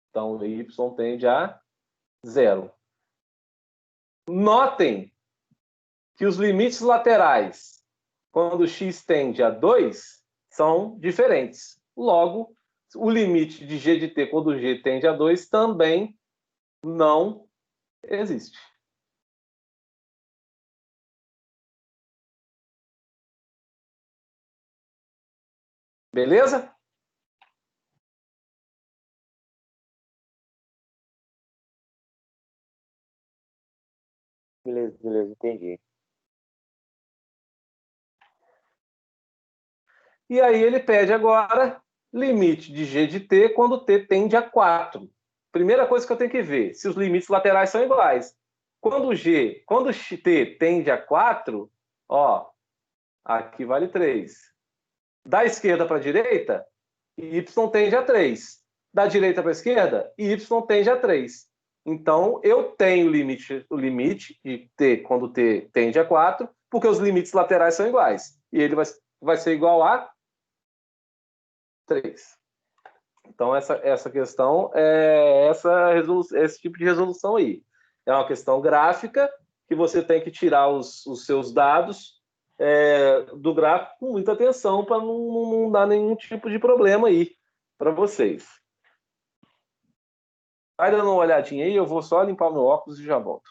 Então, y tende a 0. Notem que os limites laterais, quando x tende a 2, são diferentes. Logo, o limite de g de t quando g tende a 2 também não existe. Beleza? Beleza, beleza, entendi. E aí ele pede agora limite de g de t quando t tende a 4. Primeira coisa que eu tenho que ver, se os limites laterais são iguais. Quando t tende a 4, ó, aqui vale 3. Da esquerda para a direita, y tende a 3. Da direita para a esquerda, y tende a 3. Então, eu tenho o limite de t quando t tende a 4, porque os limites laterais são iguais. E ele vai ser igual a 3. Então, essa questão é esse tipo de resolução aí. É uma questão gráfica que você tem que tirar os seus dados do gráfico com muita atenção para não dar nenhum tipo de problema aí para vocês. Vai dando uma olhadinha aí, eu vou só limpar o meu óculos e já volto.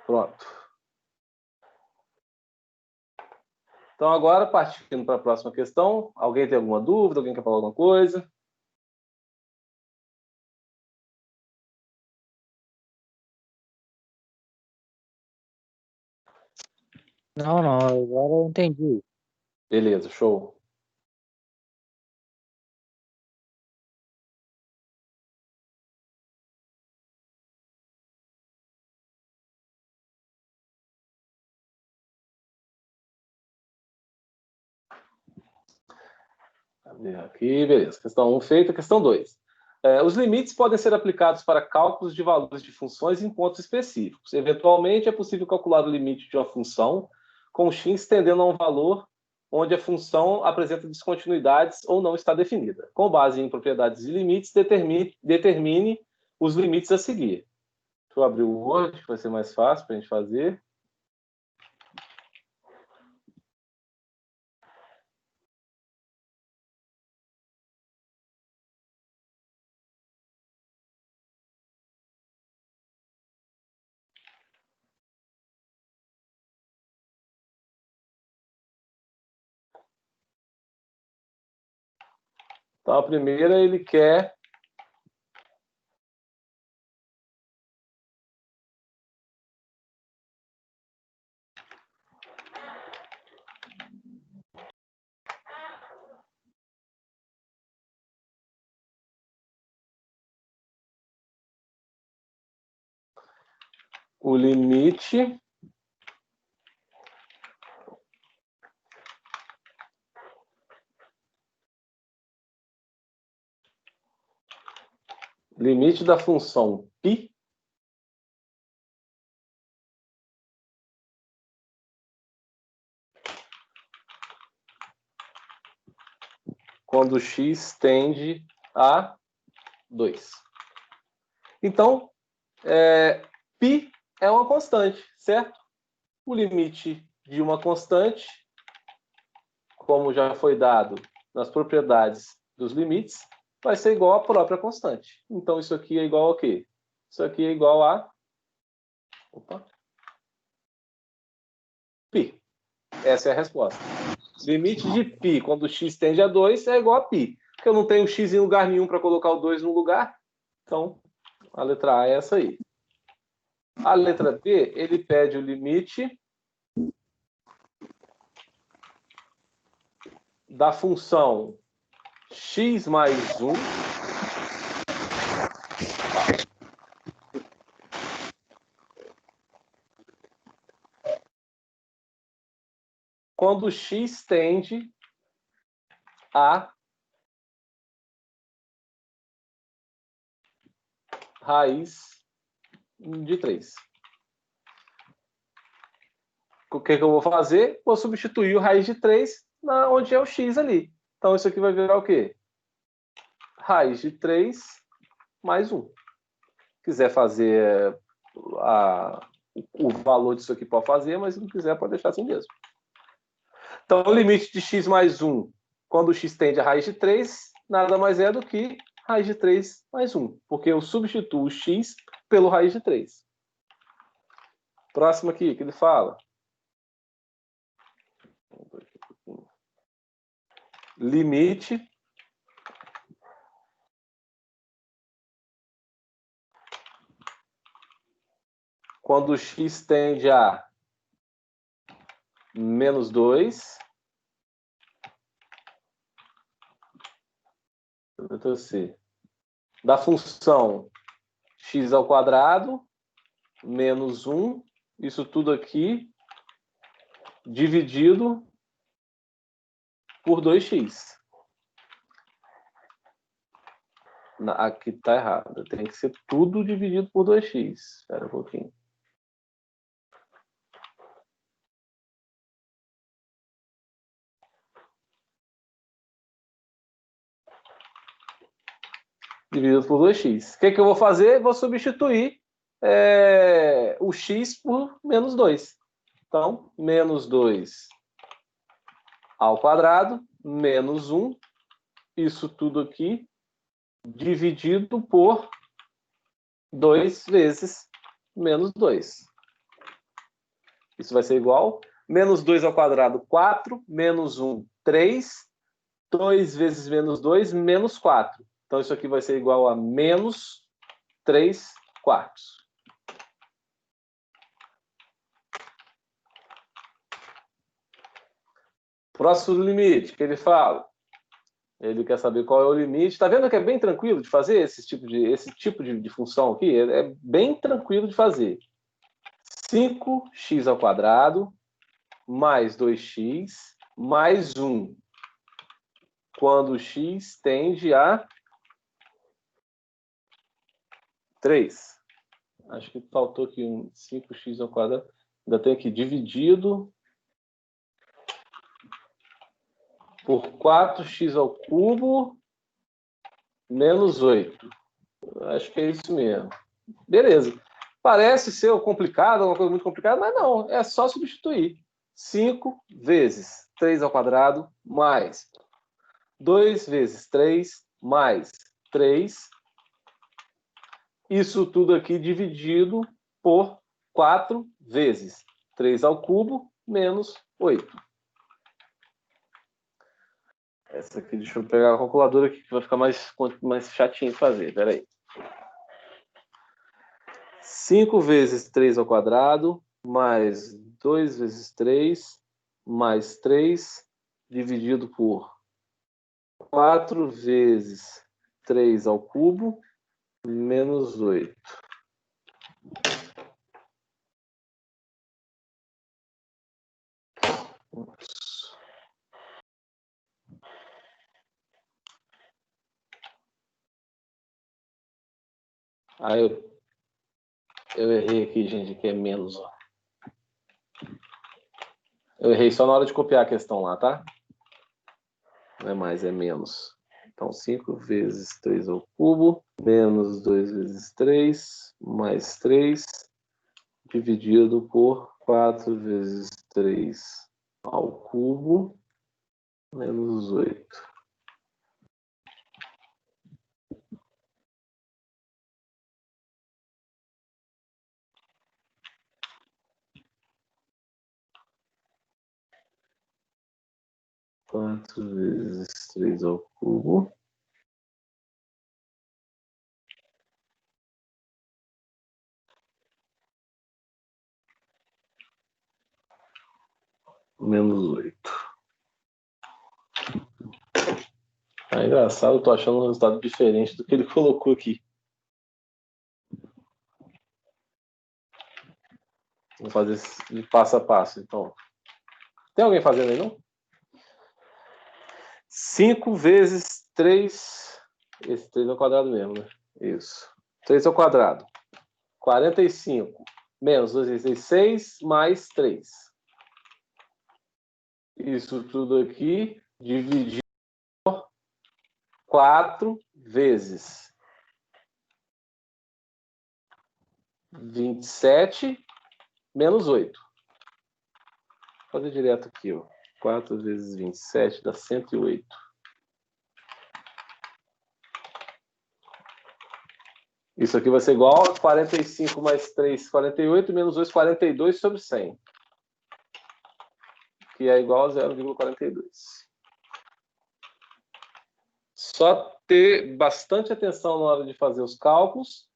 Pronto. Então, agora, partindo para a próxima questão, alguém tem alguma dúvida? Alguém quer falar alguma coisa? Não, agora eu entendi. Beleza, show. Aqui, beleza. Questão 1 feita. Questão 2. Os limites podem ser aplicados para cálculos de valores de funções em pontos específicos. Eventualmente, é possível calcular o limite de uma função com x tendendo a um valor onde a função apresenta descontinuidades ou não está definida. Com base em propriedades de limites, determine os limites a seguir. Deixa eu abrir o Word, que vai ser mais fácil para a gente fazer. Então, a primeira, ele quer o limite limite da função π quando x tende a 2. Então, π é uma constante, certo? O limite de uma constante, como já foi dado nas propriedades dos limites, vai ser igual à própria constante. Então, isso aqui é igual a quê? Isso aqui é igual a π. Essa é a resposta. Limite de π quando x tende a 2 é igual a π. Porque eu não tenho x em lugar nenhum para colocar o 2 no lugar. Então, a letra A é essa aí. A letra B, ele pede o limite da função x mais 1 quando x tende a raiz de 3. O que eu vou fazer? Vou substituir o raiz de 3 onde é o x ali. Então, isso aqui vai virar o quê? Raiz de 3 mais 1. Se quiser fazer o valor disso aqui, pode fazer, mas se não quiser, pode deixar assim mesmo. Então, o limite de x mais 1, quando x tende a raiz de 3, nada mais é do que raiz de 3 mais 1, porque eu substituo o x pelo raiz de 3. Próximo aqui, que ele fala. Limite quando x tende a menos 2, letra C, da função x ao quadrado menos 1, isso tudo aqui, dividido por 2x. Aqui está errado. Tem que ser tudo dividido por 2x. Espera um pouquinho. Dividido por 2x. O que eu vou fazer? Vou substituir o x por menos 2. Então, menos 2 ao quadrado, menos 1. Isso tudo aqui dividido por 2 vezes menos 2. Isso vai ser igual. Menos 2 ao quadrado, 4. Menos 1, 3. 2 vezes menos 2, menos 4. Então, isso aqui vai ser igual a menos 3 quartos. Próximo limite que ele fala. Ele quer saber qual é o limite. Está vendo que é bem tranquilo de fazer esse tipo de função aqui? É bem tranquilo de fazer. 5x ao quadrado mais 2x mais 1. Quando x tende a 3. Acho que faltou aqui um 5x ao quadrado. Ainda tem aqui dividido por 4x ao cubo menos 8. Acho que é isso mesmo. Beleza. Parece ser complicado, uma coisa muito complicada, mas não. É só substituir. 5 vezes 3 ao quadrado mais 2 vezes 3 mais 3. Isso tudo aqui dividido por 4 vezes 3 ao cubo menos 8. Essa aqui, deixa eu pegar a calculadora aqui, que vai ficar mais chatinho de fazer. Espera aí. 5 vezes 3 ao quadrado, mais 2 vezes 3, mais 3, dividido por 4 vezes 3 ao cubo, menos 8. Aí eu errei aqui, gente, que é menos. Ó. Eu errei só na hora de copiar a questão lá, tá? Não é mais, é menos. Então, 5 vezes 3 ao cubo, menos 2 vezes 3, mais 3, dividido por 4 vezes 3 ao cubo, menos 8. Quatro vezes 3 ao cubo. Menos 8. É engraçado, eu tô achando um resultado diferente do que ele colocou aqui. Vou fazer de passo a passo, então. Tem alguém fazendo aí, não? 5 vezes 3... Esse 3 ao quadrado mesmo, né? Isso. 3 ao quadrado. 45. Menos 2 vezes 6, mais 3. Isso tudo aqui, dividido por 4 vezes 27, menos 8. Vou fazer direto aqui, ó. 4 vezes 27 dá 108. Isso aqui vai ser igual a 45 mais 3, 48, menos 2, 42 sobre 100. Que é igual a 0,42. Só ter bastante atenção na hora de fazer os cálculos.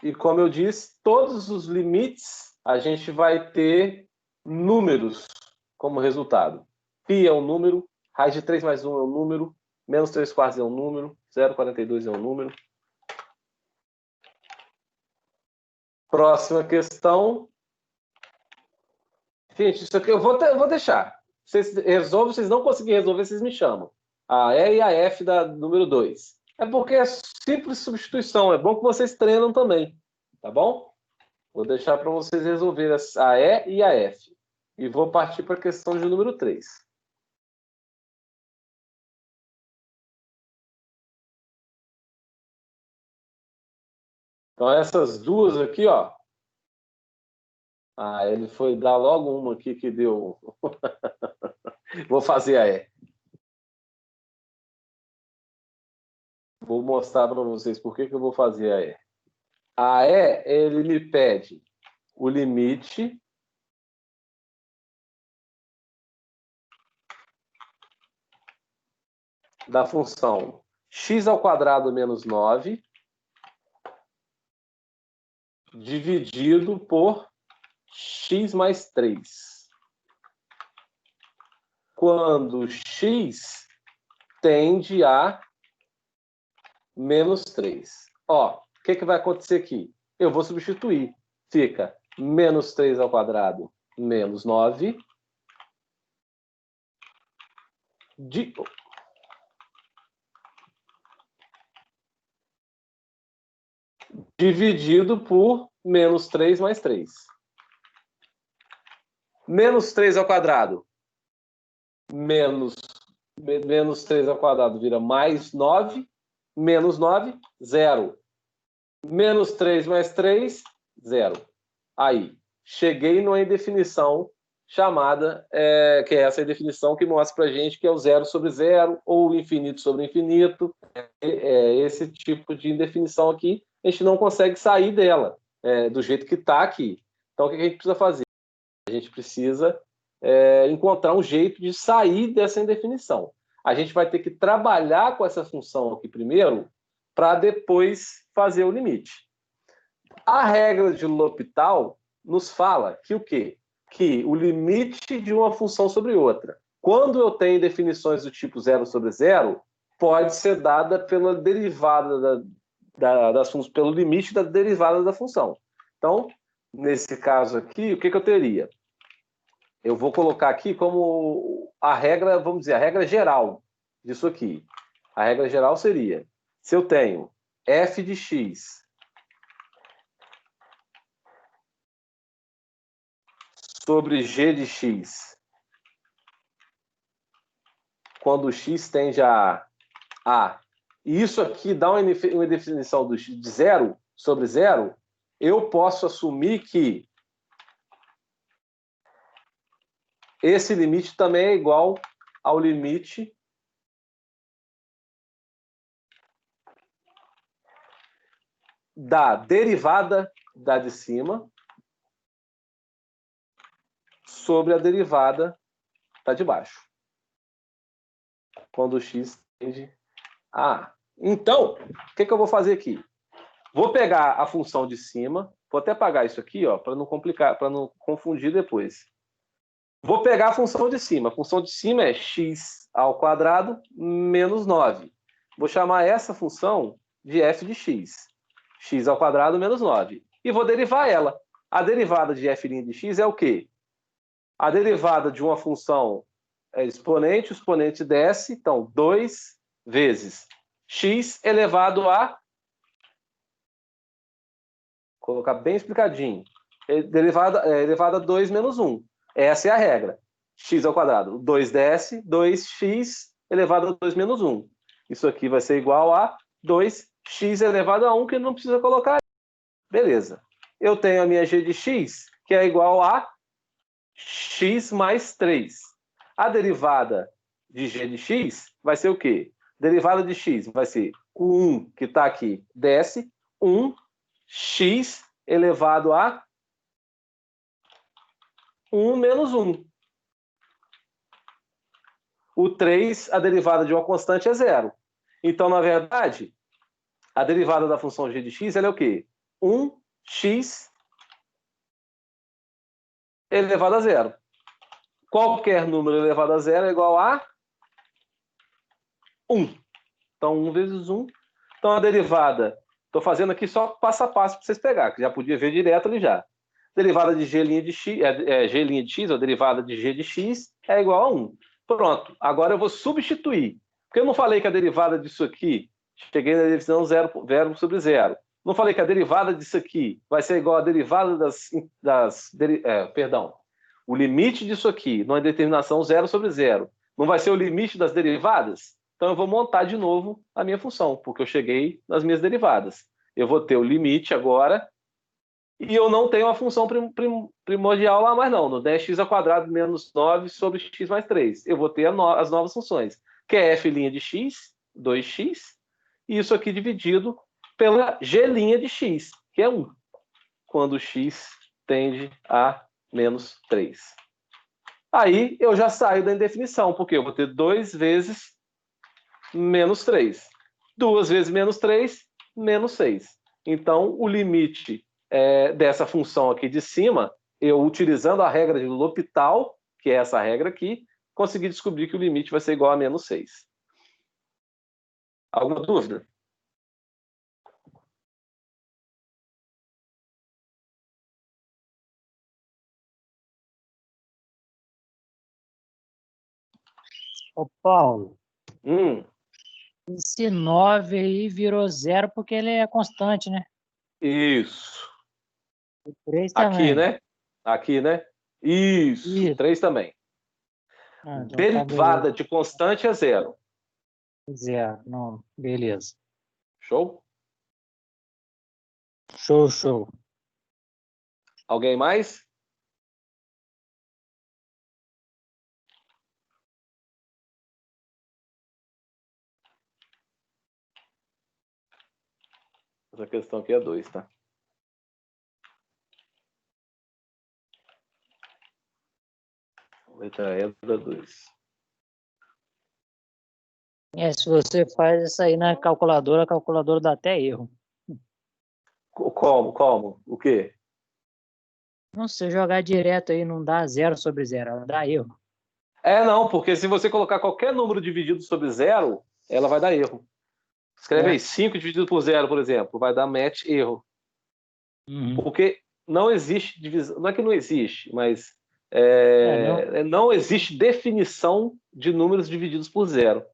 E como eu disse, todos os limites a gente vai ter números como resultado. Π é um número, raiz de 3 mais 1 é um número, menos 3 quartos é um número, 0,42 é um número. Próxima questão. Gente, isso aqui eu vou deixar. Vocês resolvem, vocês não conseguirem resolver, vocês me chamam. A E e a F da número 2. É porque é simples substituição. É bom que vocês treinam também. Tá bom? Vou deixar para vocês resolverem a E e a F. E vou partir para a questão de número 3. Então, essas duas aqui, ó. Ah, ele foi dar logo uma aqui que deu. Vou fazer a E. Vou mostrar para vocês por que eu vou fazer a E. A E, ele me pede o limite da função x ao quadrado menos 9 dividido por x mais 3. Quando x tende a menos 3. Ó, o que vai acontecer aqui? Eu vou substituir. Fica menos 3 ao quadrado menos 9 dividido por menos 3 mais 3. Menos 3 ao quadrado. Menos 3 ao quadrado vira mais 9. Menos 9, 0. Menos 3 mais 3, 0. Aí, cheguei numa indefinição chamada, que é essa indefinição que mostra para a gente que é o 0 sobre 0 ou o infinito sobre infinito. Esse tipo de indefinição aqui, a gente não consegue sair dela, do jeito que está aqui. Então, o que a gente precisa fazer? A gente precisa encontrar um jeito de sair dessa indefinição. A gente vai ter que trabalhar com essa função aqui primeiro, para depois fazer o limite. A regra de L'Hopital nos fala que o quê? Que o limite de uma função sobre outra, quando eu tenho definições do tipo 0 sobre 0, pode ser dada pela derivada das funções, pelo limite da derivada da função. Então, nesse caso aqui, o que eu teria? Eu vou colocar aqui como a regra, vamos dizer, a regra geral disso aqui. A regra geral seria, se eu tenho f de x sobre g de x, quando x tende a A, e isso aqui dá uma definição de zero sobre zero, eu posso assumir que esse limite também é igual ao limite da derivada da de cima sobre a derivada da de baixo, quando x tende a A. Então, o que eu vou fazer aqui? Vou pegar a função de cima, vou até apagar isso aqui, para não complicar, para não confundir depois. Vou pegar a função de cima. A função de cima é x ao quadrado menos 9. Vou chamar essa função de f de x. X ao quadrado menos 9. E vou derivar ela. A derivada de f' de x é o quê? A derivada de uma função é exponente, o exponente desce, então 2 vezes x elevado a... Vou colocar bem explicadinho. Elevado a 2 menos 1. Essa é a regra. X ao quadrado. 2 desce, 2x elevado a 2 menos 1. Isso aqui vai ser igual a 2x elevado a 1, que não precisa colocar. Beleza. Eu tenho a minha g de x, que é igual a x mais 3. A derivada de g de x vai ser o quê? Derivada de x vai ser o 1, que está aqui, desce, 1x elevado a 1 menos 1. O 3, a derivada de uma constante é 0. Então, na verdade, a derivada da função g de x ela é o quê? 1x elevado a 0. Qualquer número elevado a 0 é igual a 1. Então, 1 vezes 1. Então, a derivada... Estou fazendo aqui só passo a passo para vocês pegarem, que já podia ver direto ali já. Derivada de g' de x, g' de x, ou derivada de g de x, é igual a 1. Pronto. Agora eu vou substituir. Porque eu não falei que a derivada disso aqui, cheguei na divisão zero sobre zero. Não falei que a derivada disso aqui vai ser igual à derivada o limite disso aqui, numa determinação 0 sobre 0, não vai ser o limite das derivadas? Então eu vou montar de novo a minha função, porque eu cheguei nas minhas derivadas. Eu vou ter o limite agora, e eu não tenho a função primordial lá mais não, no 10x² menos 9 sobre x mais 3. Eu vou ter as novas funções, que é f' de x, 2x, e isso aqui dividido pela g' de x, que é 1, quando x tende a menos 3. Aí eu já saio da indefinição, porque eu vou ter 2 vezes menos 3. 2 vezes menos 3, menos 6. Então, o limite dessa função aqui de cima, eu utilizando a regra de L'Hopital, que é essa regra aqui, consegui descobrir que o limite vai ser igual a menos 6. Alguma dúvida? Ô, Paulo, Hum, esse 9 aí virou 0 porque ele é constante, né? isso. O 3 Aqui, também. né? Aqui, né? Isso. Isso. 3 também. Ah, então tá Derivada de constante é 0. 0. Não, beleza. Show? Show, show. Alguém mais? Essa questão aqui é 2, tá? Letra E da 2. Se você faz isso aí na calculadora, a calculadora dá até erro. Como? O quê? Não, se você jogar direto aí, não dá 0 sobre 0, ela dá erro. Não, porque se você colocar qualquer número dividido sobre 0, ela vai dar erro. Escreve aí, 5 dividido por 0, por exemplo, vai dar match erro. Porque não existe divisão, não é que não existe, mas não existe definição de números divididos por 0.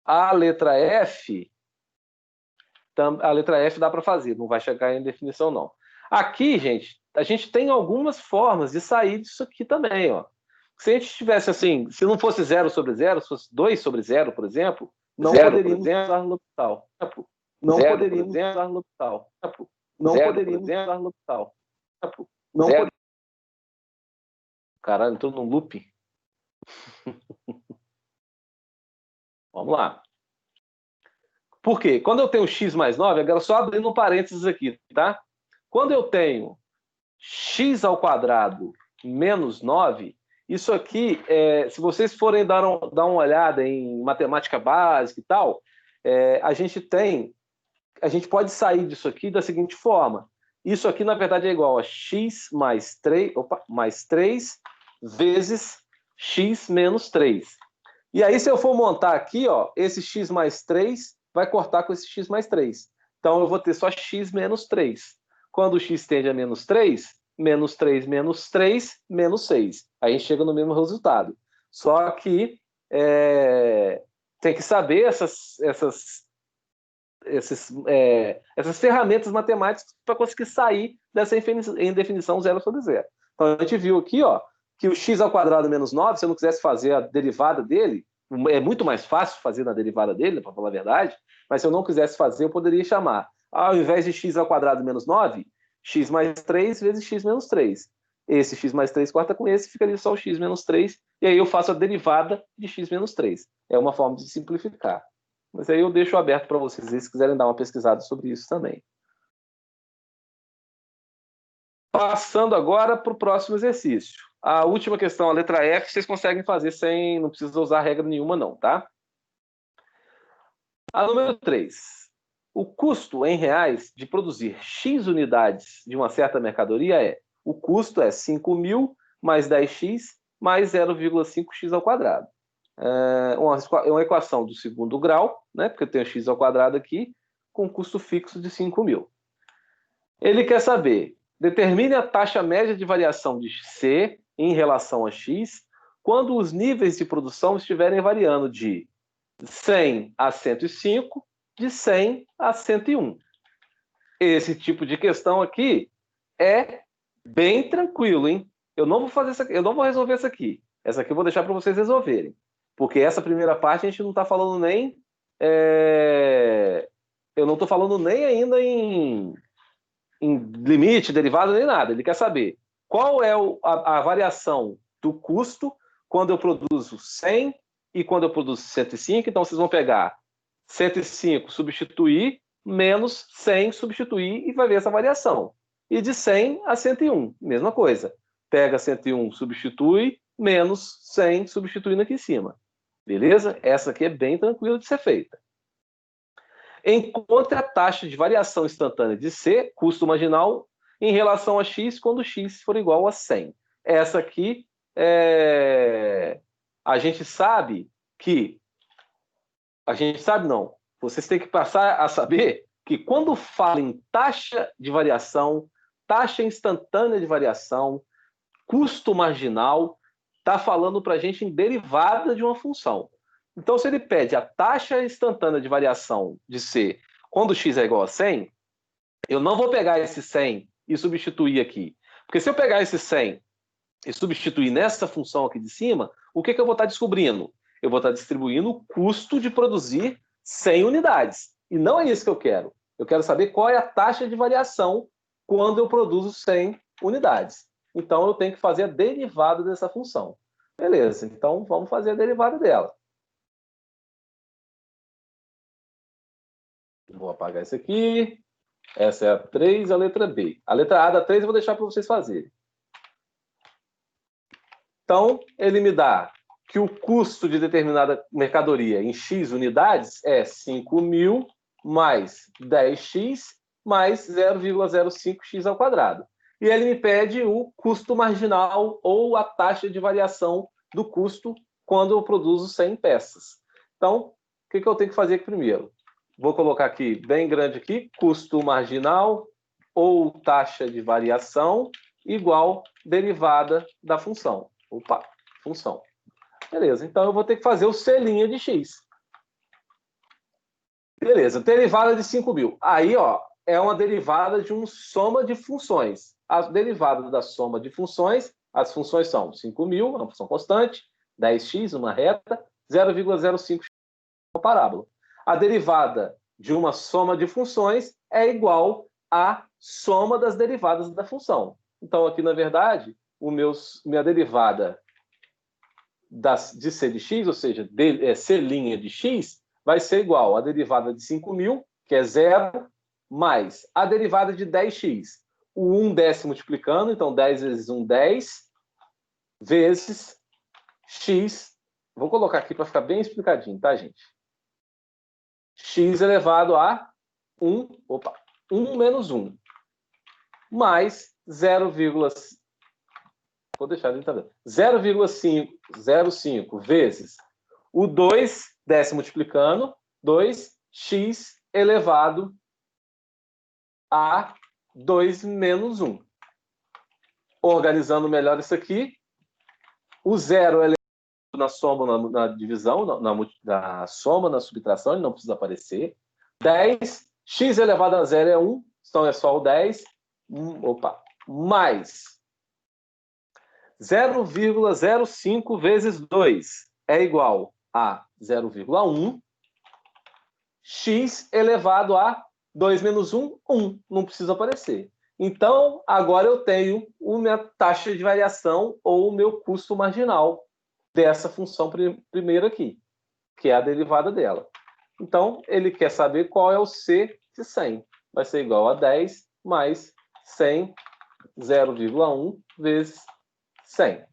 A letra F dá para fazer, não vai chegar em definição, não. Aqui, gente, a gente tem algumas formas de sair disso aqui também, ó. Se a gente tivesse assim, se não fosse 0 sobre 0, se fosse 2 sobre 0, por exemplo, não poderíamos usar L'Hopital. Não poderíamos usar L'Hopital. Não poderíamos usar L'Hopital. Não poderíamos. Caralho, entrou num loop. Vamos lá. Por quê? Quando eu tenho x mais 9, agora só abrindo um parênteses aqui, tá? Quando eu tenho x ao quadrado menos 9, isso aqui, se vocês forem dar uma olhada em matemática básica e tal, a gente pode sair disso aqui da seguinte forma. Isso aqui, na verdade, é igual a x mais 3 vezes x menos 3. E aí, se eu for montar aqui, ó, esse x mais 3 vai cortar com esse x mais 3. Então, eu vou ter só x menos 3. Quando o x tende a menos 3, menos 3 menos 3, menos 6. Aí a gente chega no mesmo resultado. Só que tem que saber essas ferramentas matemáticas para conseguir sair dessa indefinição 0 sobre 0. Então, a gente viu aqui, ó, que o x ao quadrado menos 9, se eu não quisesse fazer a derivada dele, é muito mais fácil fazer na derivada dele, para falar a verdade, mas se eu não quisesse fazer, eu poderia chamar, ao invés de x ao quadrado menos 9, x mais 3 vezes x menos 3. Esse x mais 3 corta com esse, ficaria só o x menos 3, e aí eu faço a derivada de x menos 3. É uma forma de simplificar. Mas aí eu deixo aberto para vocês, se quiserem dar uma pesquisada sobre isso também. Passando agora para o próximo exercício. A última questão, a letra F, vocês conseguem fazer sem... Não precisa usar regra nenhuma, não, tá? A número 3. O custo em reais de produzir X unidades de uma certa mercadoria é... O custo é 5.000 mais 10x mais 0,5x ao quadrado. É uma equação do segundo grau, né? Porque eu tenho x ao quadrado aqui, com custo fixo de 5.000. Ele quer saber... Determine a taxa média de variação de C em relação a X quando os níveis de produção estiverem variando de 100 a 105, de 100 a 101. Esse tipo de questão aqui é bem tranquilo, hein? Eu não vou resolver essa aqui. Essa aqui eu vou deixar para vocês resolverem. Porque essa primeira parte a gente não está falando nem... Eu não estou falando nem ainda em limite, derivada, nem nada. Ele quer saber qual é a variação do custo quando eu produzo 100 e quando eu produzo 105. Então, vocês vão pegar 105, substituir, menos 100, substituir, e vai ver essa variação. E de 100 a 101, mesma coisa. Pega 101, substitui, menos 100, substituindo aqui em cima. Beleza? Essa aqui é bem tranquila de ser feita. Encontre a taxa de variação instantânea de C, custo marginal, em relação a X, quando X for igual a 100. Essa aqui, a gente sabe que... A gente sabe não. Vocês têm que passar a saber que quando fala em taxa de variação, taxa instantânea de variação, custo marginal, está falando para a gente em derivada de uma função. Então, se ele pede a taxa instantânea de variação de C quando x é igual a 100, eu não vou pegar esse 100 e substituir aqui. Porque se eu pegar esse 100 e substituir nessa função aqui de cima, o que eu vou estar descobrindo? Eu vou estar distribuindo o custo de produzir 100 unidades. E não é isso que eu quero. Eu quero saber qual é a taxa de variação quando eu produzo 100 unidades. Então, eu tenho que fazer a derivada dessa função. Beleza, então vamos fazer a derivada dela. Vou apagar isso aqui. Essa é a 3, a letra B. A letra A da 3 eu vou deixar para vocês fazerem. Então, ele me dá que o custo de determinada mercadoria em X unidades é 5.000 mais 10x mais 0,05x ao quadrado. E ele me pede o custo marginal ou a taxa de variação do custo quando eu produzo 100 peças. Então, o que eu tenho que fazer aqui primeiro? Vou colocar aqui, bem grande aqui, custo marginal ou taxa de variação igual derivada da função. Opa, função. Beleza, então eu vou ter que fazer o C' de x. Beleza, derivada de 5.000. Aí, ó, é uma derivada de uma soma de funções. A derivada da soma de funções, as funções são 5.000, uma função constante, 10x, uma reta, 0,05x, uma parábola. A derivada de uma soma de funções é igual à soma das derivadas da função. Então, aqui, na verdade, minha derivada de c de x, ou seja, c' de x, vai ser igual à derivada de 5.000, que é 0, mais a derivada de 10x. O 1/10 multiplicando, então 10 vezes 1, 10, vezes x. Vou colocar aqui para ficar bem explicadinho, tá, gente? X elevado a 1 menos 1, mais 0,5. Vou deixar ele também. 0,505 vezes o 2/10 multiplicando, 2x elevado a 2 menos 1. Organizando melhor isso aqui, o 0 é na soma, na divisão, na soma, na subtração, ele não precisa aparecer. 10, x elevado a 0 é 1, então é só o 10, mais 0,05 vezes 2 é igual a 0,1, x elevado a 2 menos 1, 1, não precisa aparecer. Então, agora eu tenho a minha taxa de variação ou o meu custo marginal dessa função primeira aqui, que é a derivada dela. Então, ele quer saber qual é o C de 100. Vai ser igual a 10 mais 100, 0,1 vezes 100.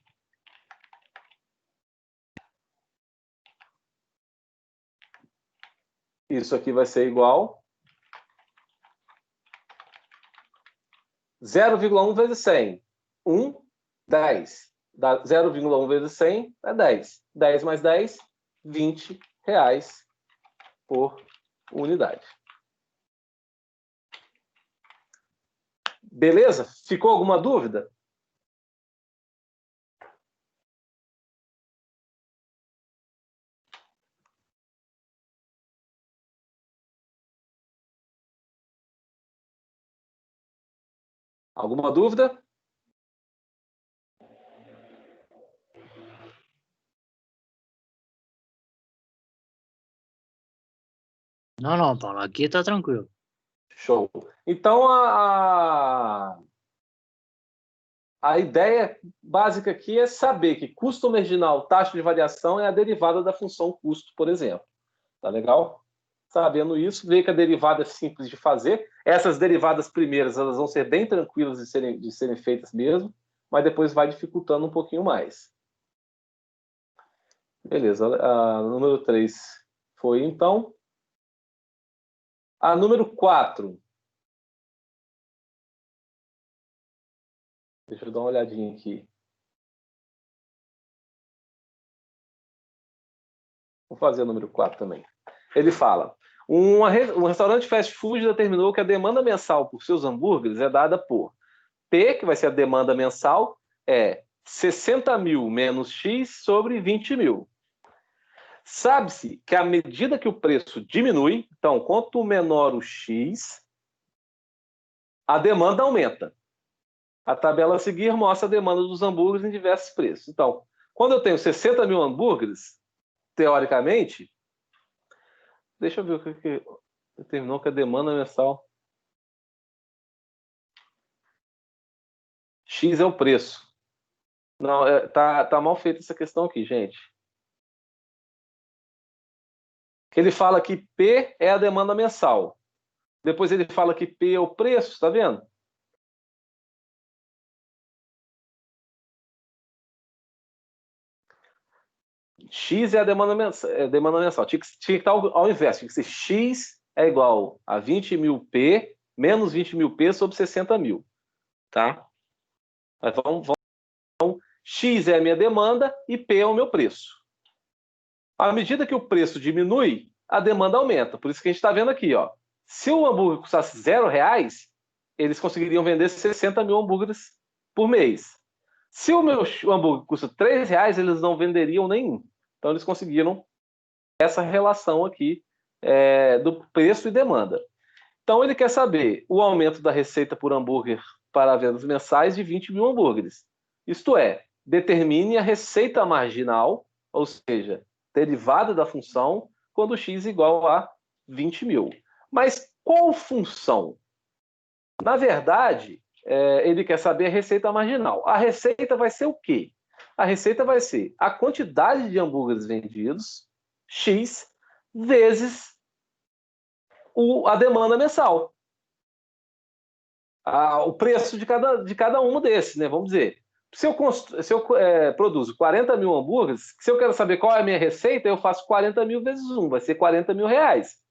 Isso aqui vai ser igual 0,1 vezes 100. 1, 10. 0,1 vezes 100 é 10. 10 mais 10, R$20 por unidade. Beleza? Ficou alguma dúvida? Alguma dúvida? Não, Paulo, aqui tá tranquilo. Show. Então, a ideia básica aqui é saber que custo marginal, taxa de variação, é a derivada da função custo, por exemplo. Tá legal? Sabendo isso, ver que a derivada é simples de fazer. Essas derivadas primeiras, elas vão ser bem tranquilas de serem feitas mesmo, mas depois vai dificultando um pouquinho mais. Beleza. A número 3 foi, então. A número 4. Deixa eu dar uma olhadinha aqui. Vou fazer o número 4 também. Ele fala: um restaurante fast food determinou que a demanda mensal por seus hambúrgueres é dada por P, que vai ser a demanda mensal, é 60.000 menos X sobre 20.000. Sabe-se que à medida que o preço diminui, então, quanto menor o X, a demanda aumenta. A tabela a seguir mostra a demanda dos hambúrgueres em diversos preços. Então, quando eu tenho 60.000 hambúrgueres, teoricamente, deixa eu ver o que determinou que a demanda mensal. X é o preço. Não, tá mal feita essa questão aqui, gente. Que ele fala que P é a demanda mensal. Depois ele fala que P é o preço, tá vendo? X é a demanda mensal. Tinha que estar ao inverso. Tinha que ser X é igual a 20.000 P menos 20.000 P sobre 60.000. Tá? Mas então, X é a minha demanda e P é o meu preço. À medida que o preço diminui, a demanda aumenta. Por isso que a gente está vendo aqui, ó. Se o hambúrguer custasse R$0, eles conseguiriam vender 60.000 hambúrgueres por mês. Se o meu hambúrguer custa R$3, eles não venderiam nenhum. Então, eles conseguiram essa relação aqui do preço e demanda. Então, ele quer saber o aumento da receita por hambúrguer para vendas mensais de 20 mil hambúrgueres. Isto é, determine a receita marginal, ou seja, derivada da função, quando x igual a 20 mil. Mas qual função? Na verdade, ele quer saber a receita marginal. A receita vai ser o quê? A receita vai ser a quantidade de hambúrgueres vendidos, x, vezes a demanda mensal. O preço de cada um desses, né? Vamos dizer. Se eu produzo 40 mil hambúrgueres, se eu quero saber qual é a minha receita, eu faço 40 mil vezes 1, vai ser 40 mil reais.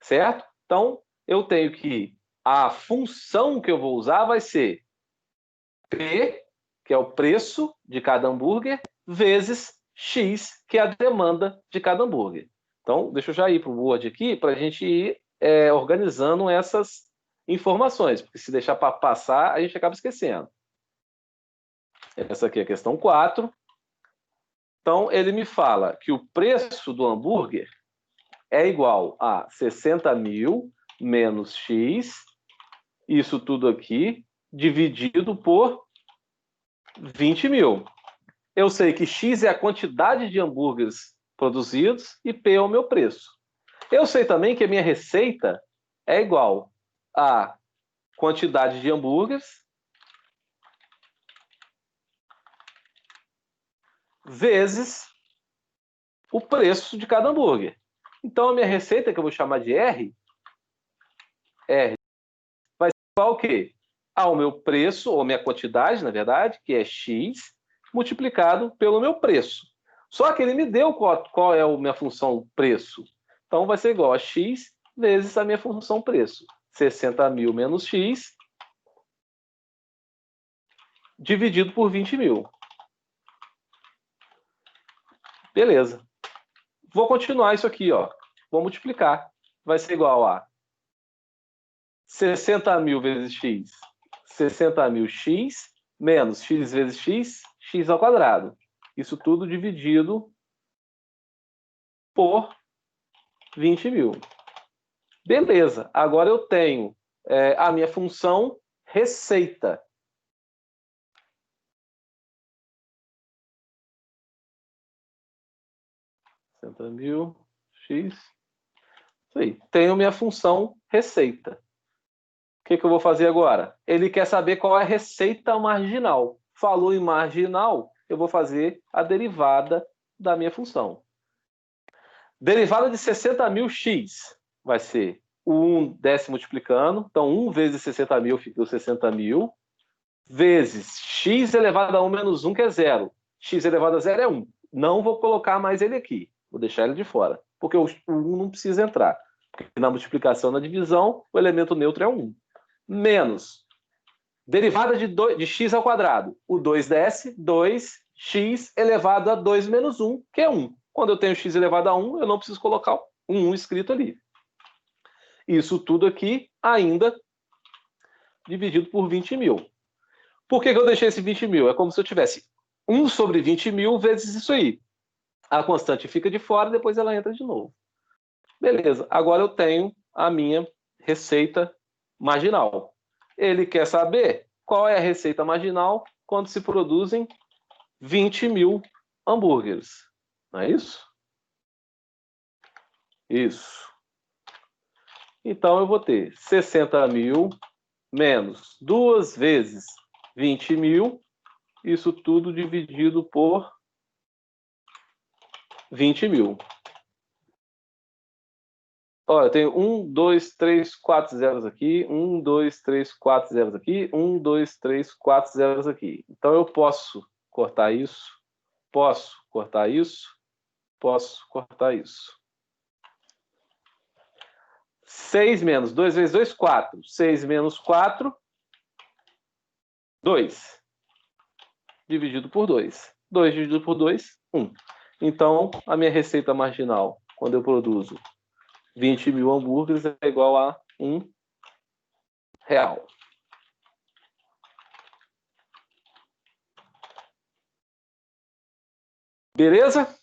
Certo? Então, eu tenho que a função que eu vou usar vai ser P, que é o preço de cada hambúrguer, vezes X, que é a demanda de cada hambúrguer. Então, deixa eu já ir para o Word aqui para a gente ir organizando essas informações, porque se deixar para passar, a gente acaba esquecendo. Essa aqui é a questão 4. Então, ele me fala que o preço do hambúrguer é igual a 60 mil menos X, isso tudo aqui, dividido por 20 mil. Eu sei que X é a quantidade de hambúrgueres produzidos e P é o meu preço. Eu sei também que a minha receita é igual a quantidade de hambúrgueres vezes o preço de cada hambúrguer. Então, a minha receita, que eu vou chamar de R, vai ser igual ao quê? Ao meu preço, ou minha quantidade, na verdade, que é X, multiplicado pelo meu preço. Só que ele me deu qual é a minha função preço. Então, vai ser igual a X vezes a minha função preço. 60 mil menos X, dividido por 20 mil. Beleza. Vou continuar isso aqui, ó. Vou multiplicar. Vai ser igual a 60 mil vezes x, 60 mil x, menos x vezes x, x ao quadrado. Isso tudo dividido por 20 mil. Beleza. Agora eu tenho a minha função receita. Mil, x. Isso aí. Tenho minha função receita. O que eu vou fazer agora? Ele quer saber qual é a receita marginal. Falou em marginal, eu vou fazer a derivada da minha função. Derivada de 60 mil x vai ser o 1 desce multiplicando. Então, 1 vezes 60 mil fica o 60 mil, vezes x elevado a 1 menos 1, que é 0. X elevado a 0 é 1. Não vou colocar mais ele aqui. Vou deixar ele de fora. Porque o 1 não precisa entrar. Porque na multiplicação, na divisão, o elemento neutro é 1. Menos derivada de x ao quadrado. O 2 desce, 2x elevado a 2 menos 1, que é 1. Quando eu tenho x elevado a 1, eu não preciso colocar um 1 escrito ali. Isso tudo aqui ainda dividido por 20 mil. Por que eu deixei esse 20 mil? É como se eu tivesse 1 sobre 20 mil vezes isso aí. A constante fica de fora, depois ela entra de novo. Beleza, agora eu tenho a minha receita marginal. Ele quer saber qual é a receita marginal quando se produzem 20 mil hambúrgueres. Não é isso? Isso. Então, eu vou ter 60 mil menos 2 vezes 20 mil, isso tudo dividido por 20 mil. Olha, eu tenho 1, 2, 3, 4 zeros aqui, 1, 2, 3, 4 zeros aqui, 1, 2, 3, 4 zeros aqui. Então, eu posso cortar isso, posso cortar isso, posso cortar isso. 6 menos 2 vezes 2, 4. 6 menos 4, 2. Dividido por 2. 2 dividido por 2, 1. Então, a minha receita marginal, quando eu produzo 20 mil hambúrgueres, é igual a R$1. Beleza?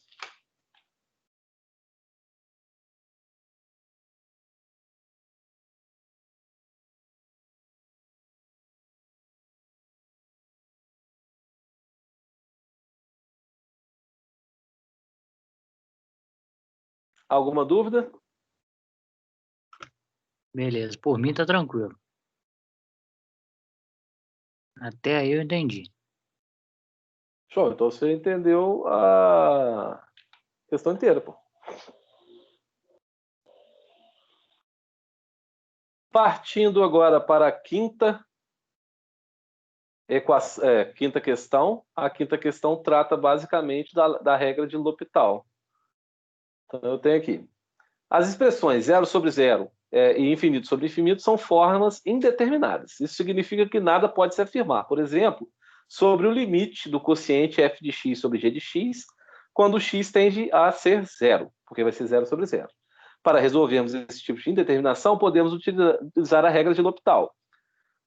Alguma dúvida? Beleza, por mim tá tranquilo. Até aí eu entendi. Show, então você entendeu a questão inteira, pô. Partindo agora para a quinta questão. A quinta questão trata basicamente da regra de L'Hopital. Então, eu tenho aqui. As expressões 0 sobre 0 e infinito sobre infinito são formas indeterminadas. Isso significa que nada pode se afirmar. Por exemplo, sobre o limite do quociente f de x sobre g de x, quando x tende a ser zero, porque vai ser 0 sobre 0. Para resolvermos esse tipo de indeterminação, podemos utilizar a regra de L'Hopital.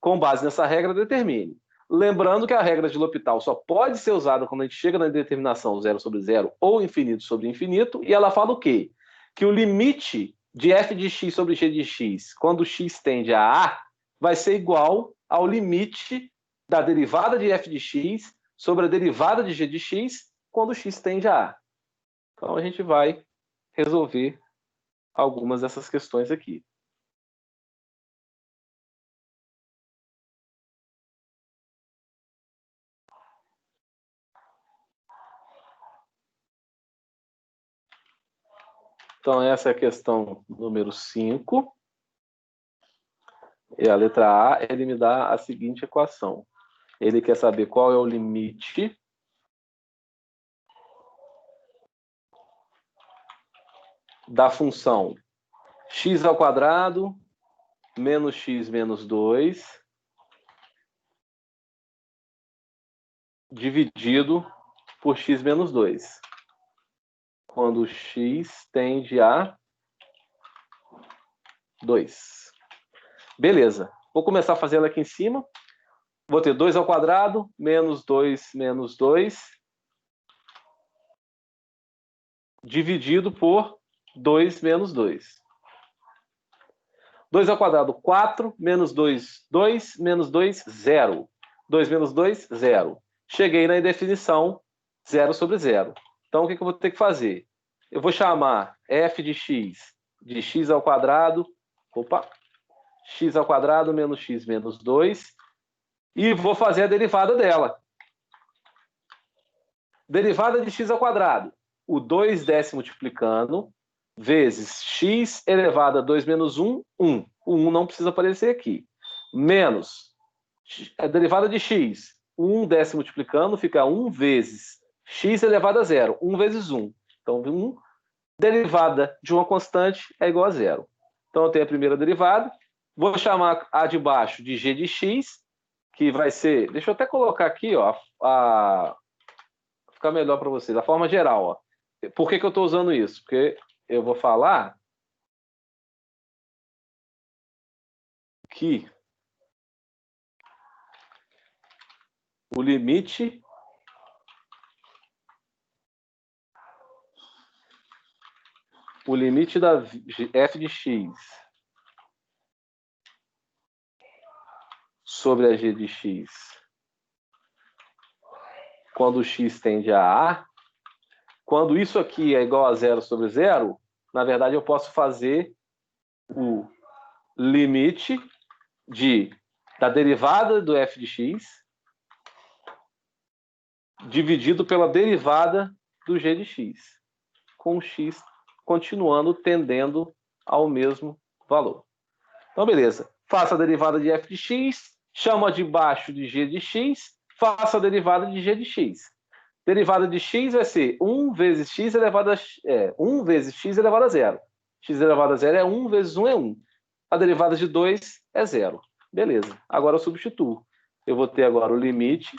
Com base nessa regra, determine. Lembrando que a regra de L'Hopital só pode ser usada quando a gente chega na determinação 0 sobre 0 ou infinito sobre infinito, e ela fala o quê? Que o limite de f de x sobre g de x, quando x tende a A, vai ser igual ao limite da derivada de f de x sobre a derivada de g de x, quando x tende a A. Então, a gente vai resolver algumas dessas questões aqui. Então, essa é a questão número 5. E a letra A, ele me dá a seguinte equação. Ele quer saber qual é o limite da função x ao quadrado menos x menos 2 dividido por x menos 2. Quando x tende a 2. Beleza. Vou começar a fazer ela aqui em cima. Vou ter 2 ao quadrado, menos 2 menos 2, dividido por 2 menos 2. 2 ao quadrado, 4, menos 2, 2, menos 2, 0. 2 menos 2, 0. Cheguei na indefinição 0 sobre 0. Então, o que eu vou ter que fazer? Eu vou chamar f de x ao quadrado, x ao quadrado menos x menos 2, e vou fazer a derivada dela. Derivada de x ao quadrado. O 2 desce multiplicando, vezes x elevado a 2 menos 1, 1. O 1 não precisa aparecer aqui. Menos a derivada de x. O 1 desce multiplicando, fica 1 vezes x elevado a 0. 1 vezes 1. Então, 1 derivada de uma constante é igual a 0. Então, eu tenho a primeira derivada. Vou chamar a de baixo de g de x, que vai ser... Deixa eu até colocar aqui, ó, ficar melhor para vocês. A forma geral, ó. Por que eu estou usando isso? Porque eu vou falar que o limite da f de x sobre a g de x, quando x tende a A, quando isso aqui é igual a 0 sobre 0, na verdade eu posso fazer o limite da derivada do f de x dividido pela derivada do g de x, com o x continuando tendendo ao mesmo valor. Então, beleza. Faça a derivada de f de x, chama de baixo de g de x, faça a derivada de g de x. Derivada de x vai ser 1 vezes x elevado a 1 vezes x elevado a 0. X elevado a 0 é 1 vezes 1 é 1. A derivada de 2 é 0. Beleza. Agora eu substituo. Eu vou ter agora o limite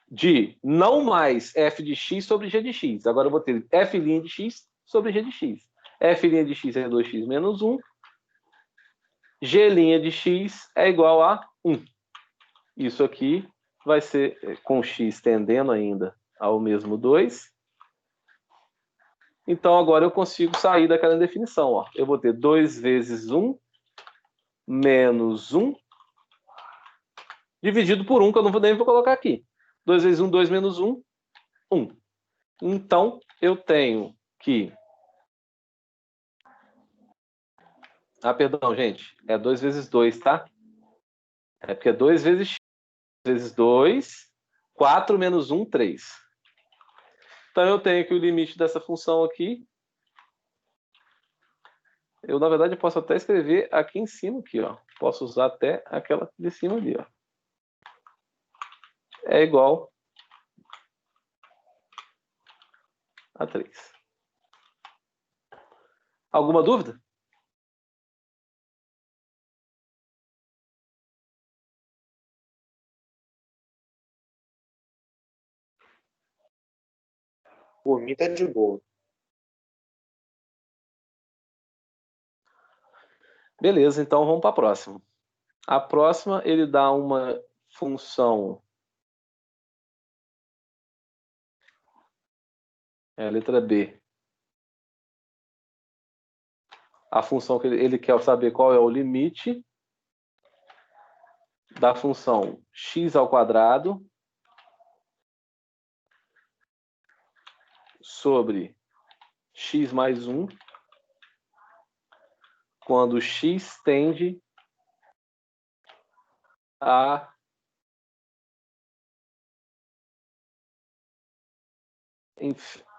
de não mais f de x sobre g de x. Agora eu vou ter f' de x sobre g de x. F' de x é 2x menos 1. G' de x é igual a 1. Isso aqui vai ser com x tendendo ainda ao mesmo 2. Então, agora eu consigo sair daquela definição. Ó. Eu vou ter 2 vezes 1 menos 1 dividido por 1, que eu não vou nem colocar aqui. 2 vezes 1, 2 menos 1, 1. Então, eu tenho que... Ah, perdão, gente. É 2 vezes 2, tá? É porque é 2 vezes x vezes 2, 4 menos 1, 3. Então, eu tenho que o limite dessa função aqui... Eu, na verdade, posso até escrever aqui em cima, aqui, ó. Posso usar até aquela de cima ali, ó. É igual a 3. Alguma dúvida? Por mim tá de boa. Beleza, então vamos para a próxima. A próxima, ele dá uma função... É a letra B. A função que ele quer saber qual é o limite da função x ao quadrado sobre x mais 1 quando x tende a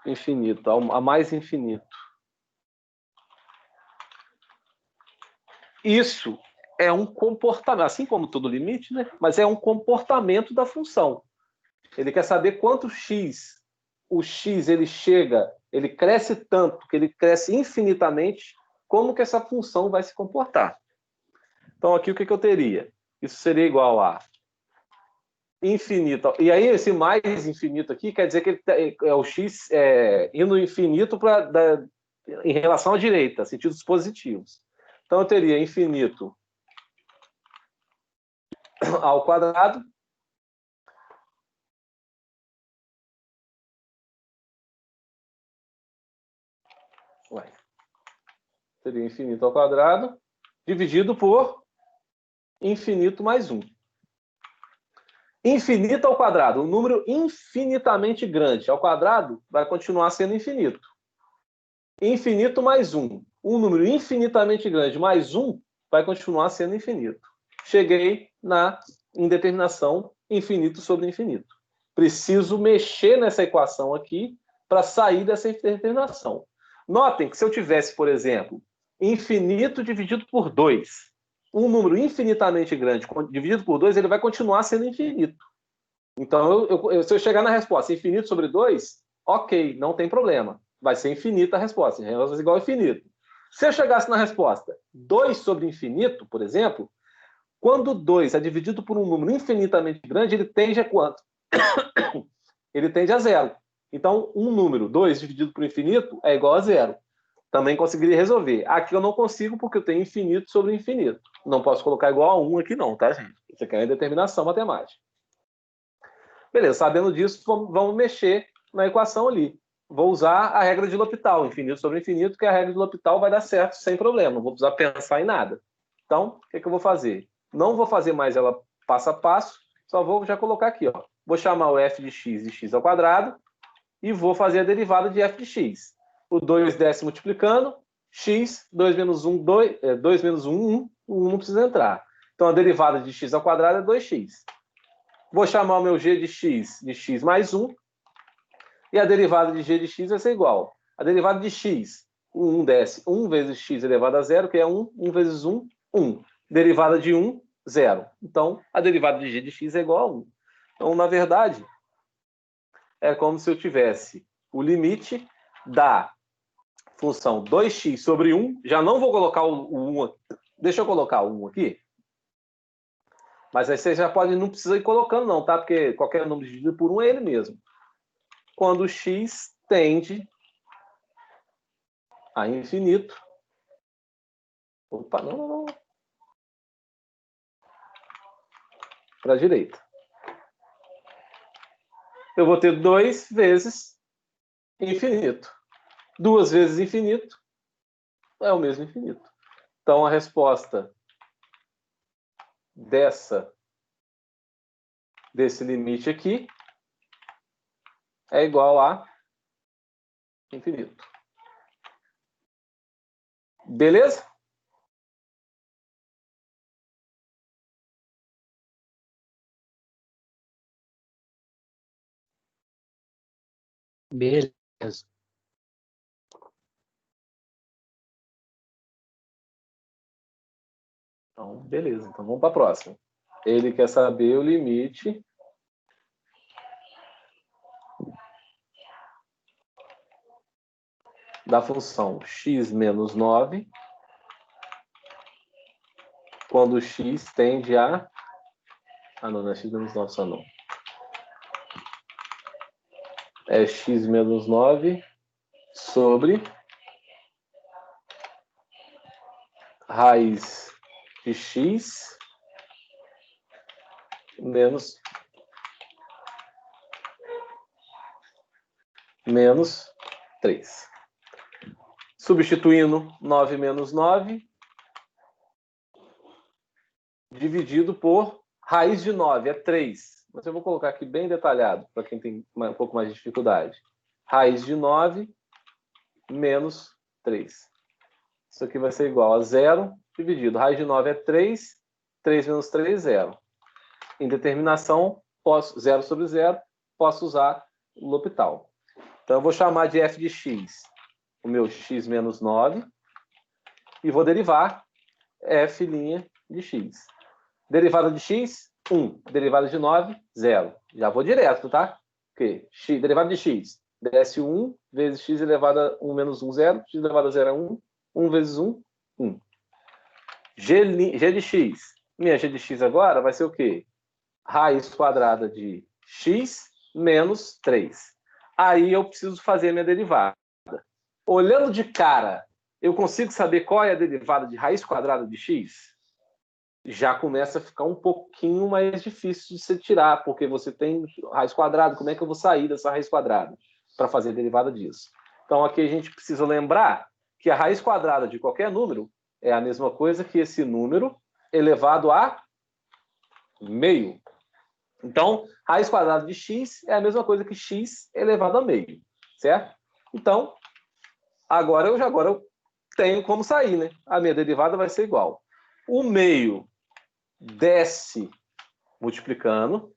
infinito, a mais infinito. Isso é um comportamento, assim como todo limite, né? Mas é um comportamento da função. Ele quer saber quanto x, o x ele chega, ele cresce tanto, que ele cresce infinitamente, como que essa função vai se comportar. Então aqui o que eu teria? Isso seria igual a infinito. E aí esse mais infinito aqui quer dizer que é o x indo infinito em relação à direita, sentidos positivos. Então eu teria infinito ao quadrado seria infinito ao quadrado dividido por infinito mais 1. Infinito ao quadrado, um número infinitamente grande ao quadrado vai continuar sendo infinito. Infinito mais 1, um número infinitamente grande mais 1 vai continuar sendo infinito. Cheguei na indeterminação infinito sobre infinito. Preciso mexer nessa equação aqui para sair dessa indeterminação. Notem que se eu tivesse, por exemplo, infinito dividido por 2, um número infinitamente grande dividido por 2, ele vai continuar sendo infinito. Então, se eu chegar na resposta infinito sobre 2, ok, não tem problema. Vai ser infinita a resposta, igual a infinito. Se eu chegasse na resposta 2 sobre infinito, por exemplo, quando 2 é dividido por um número infinitamente grande, ele tende a quanto? Ele tende a 0. Então, um número 2 dividido por infinito é igual a 0. Também conseguiria resolver. Aqui eu não consigo porque eu tenho infinito sobre infinito. Não posso colocar igual a 1 aqui não, tá, gente? Isso aqui é uma determinação matemática. Beleza, sabendo disso, vamos mexer na equação ali. Vou usar a regra de L'Hopital, infinito sobre infinito, que a regra de L'Hopital vai dar certo sem problema. Não vou precisar pensar em nada. Então, o que eu vou fazer? Não vou fazer mais ela passo a passo, só vou já colocar aqui, ó. Vou chamar o f de x ao quadrado e vou fazer a derivada de f de x. O 2 desce multiplicando, x, 2 menos 1, 2, 2 menos 1, 1, o 1 não precisa entrar. Então, a derivada de x ao quadrado é 2x. Vou chamar o meu g de x mais 1, e a derivada de g de x vai ser igual. A derivada de x, o 1 desce, 1 vezes x elevado a 0, que é 1, 1 vezes 1, 1. Derivada de 1, 0. Então, a derivada de g de x é igual a 1. Então, na verdade, é como se eu tivesse o limite da função 2x sobre 1. Já não vou colocar o 1. Deixa eu colocar o 1 aqui. Mas aí você já pode, não precisa ir colocando não, tá? Porque qualquer número dividido por 1 é ele mesmo. Quando x tende a infinito. Opa, não. Para a direita. Eu vou ter 2 vezes infinito. 2 vezes infinito é o mesmo infinito. Então, a resposta desse limite aqui é igual a infinito. Beleza? Beleza. Então, beleza. Então, vamos para a próxima. Ele quer saber o limite da função x menos 9 quando x tende a... Ah, não é x menos 9 só não. É x menos 9 sobre raiz de x menos 3. Substituindo 9 menos 9 dividido por raiz de 9, é 3. Mas eu vou colocar aqui bem detalhado, para quem tem um pouco mais de dificuldade. Raiz de 9 menos 3. Isso aqui vai ser igual a 0 dividido. Raiz de 9 é 3, 3 menos 3, 0. Em determinação, 0 sobre 0, posso usar o L'Hopital. Então, eu vou chamar de f de x o meu x menos 9 e vou derivar f' de x. Derivada de x, 1. Derivada de 9, 0. Já vou direto, tá? Porque derivada de x, desce 1 vezes x elevado a 1 menos 1, 0. X elevado a 0 é 1. 1 vezes 1, 1. G de x. Minha g de x agora vai ser o quê? Raiz quadrada de x menos 3. Aí eu preciso fazer a minha derivada. Olhando de cara, eu consigo saber qual é a derivada de raiz quadrada de x? Já começa a ficar um pouquinho mais difícil de se tirar, porque você tem raiz quadrada. Como é que eu vou sair dessa raiz quadrada para fazer a derivada disso? Então, aqui a gente precisa lembrar que a raiz quadrada de qualquer número é a mesma coisa que esse número elevado a meio. Então, raiz quadrada de x é a mesma coisa que x elevado a meio, certo? Então, agora eu tenho como sair, né? A minha derivada vai ser igual. O meio desce multiplicando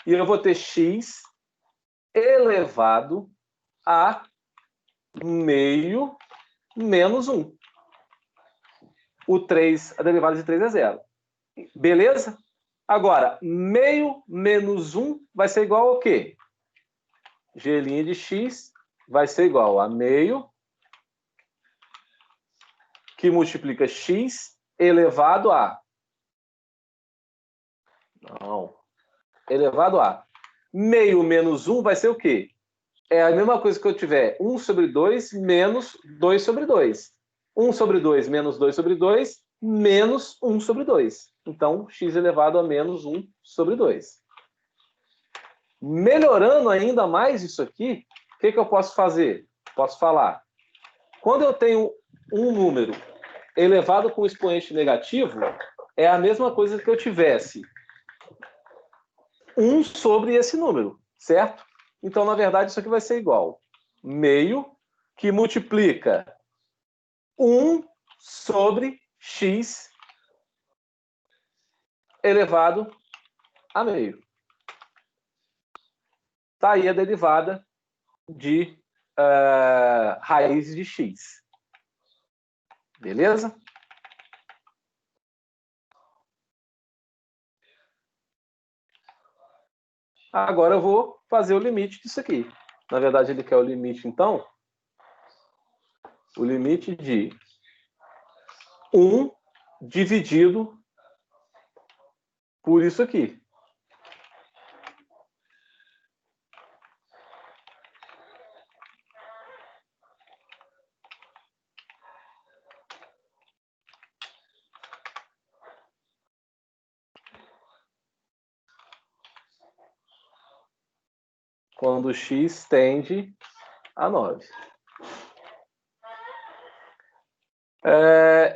e eu vou ter x elevado a meio menos 1. O 3, a derivada de 3 é 0. Beleza? Agora, meio menos 1 vai ser igual ao quê? G' de x vai ser igual a meio que multiplica x elevado a... Não. Elevado a... Meio menos 1 vai ser o quê? É a mesma coisa que eu tiver 1 sobre 2 menos 2 sobre 2. 1 sobre 2 menos 2 sobre 2 menos 1 sobre 2. Então, x elevado a menos 1 sobre 2. Melhorando ainda mais isso aqui, o que eu posso fazer? Posso falar. Quando eu tenho um número elevado com expoente negativo, é a mesma coisa que eu tivesse 1 sobre esse número, certo? Então, na verdade, isso aqui vai ser igual meio que multiplica 1 sobre x elevado a meio. Está aí a derivada de raiz de x. Beleza? Agora eu vou fazer o limite disso aqui. Na verdade, ele quer o limite, então, o limite de 1 dividido por isso aqui. Quando x tende a 9.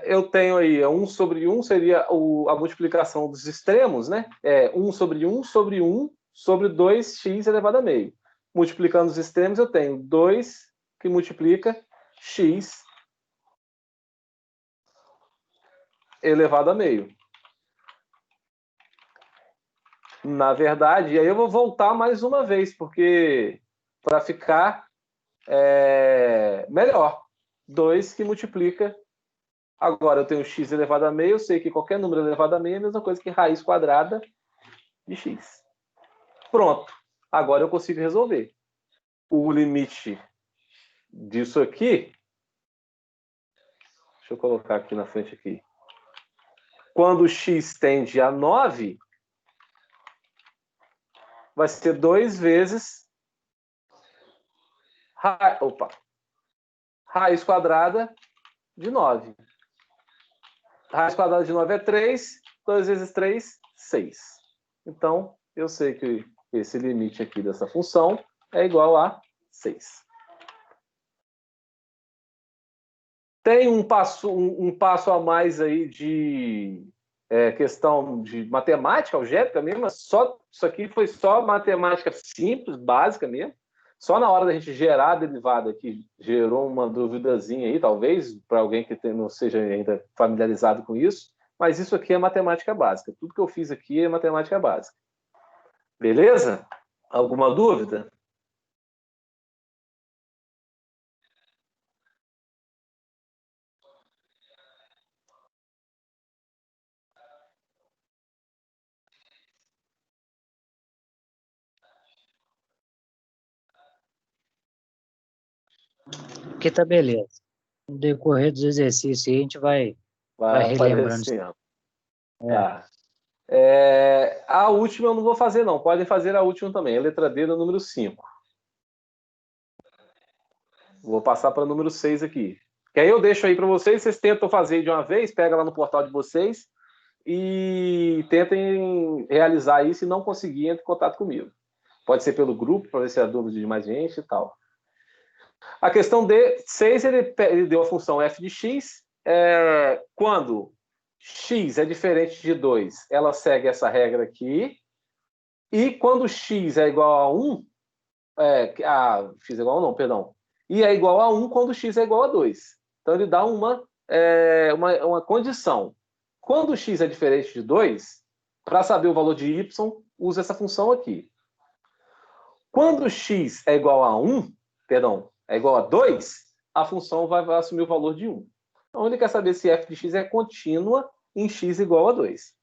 Eu tenho aí 1 sobre 1 seria a multiplicação dos extremos, né? 1 sobre 1 sobre 1 sobre 2x elevado a meio. Multiplicando os extremos, eu tenho 2 que multiplica x elevado a meio. Na verdade, e aí eu vou voltar mais uma vez, porque para ficar melhor. 2 que multiplica. Agora eu tenho x elevado a meio, eu sei que qualquer número elevado a meio é a mesma coisa que raiz quadrada de x. Pronto. Agora eu consigo resolver. O limite disso aqui, deixa eu colocar aqui na frente aqui. Quando x tende a 9, vai ser 2 vezes raiz quadrada de 9. Raiz quadrada de 9 é 3, 2 vezes 3, 6. Então, eu sei que esse limite aqui dessa função é igual a 6. Tem um passo a mais aí de questão de matemática, algébrica mesmo, mas isso aqui foi só matemática simples, básica mesmo. Só na hora da gente gerar a derivada aqui, gerou uma duvidazinha aí, talvez, para alguém que não seja ainda familiarizado com isso, mas isso aqui é matemática básica. Tudo que eu fiz aqui é matemática básica. Beleza? Alguma dúvida? Aqui tá beleza. No decorrer dos exercícios aí, a gente vai relembrando. Aparecendo. Tá. A última eu não vou fazer, não. Podem fazer a última também. A letra D do número 5. Vou passar para o número 6 aqui. Que aí eu deixo aí para vocês. Vocês tentam fazer de uma vez. Pega lá no portal de vocês e tentem realizar isso. E não conseguir, entre em contato comigo. Pode ser pelo grupo, para ver se há dúvida de mais gente e tal. A questão D6, ele deu a função f de x. Quando x é diferente de 2, ela segue essa regra aqui. E quando x é igual a 1, x é igual a 1 não, perdão. E é igual a 1 quando x é igual a 2. Então ele dá uma condição. Quando x é diferente de 2, para saber o valor de y, usa essa função aqui. Quando x é igual a 1, perdão, é igual a 2, a função vai assumir o valor de 1. Então ele quer saber se f de x é contínua em x igual a 2.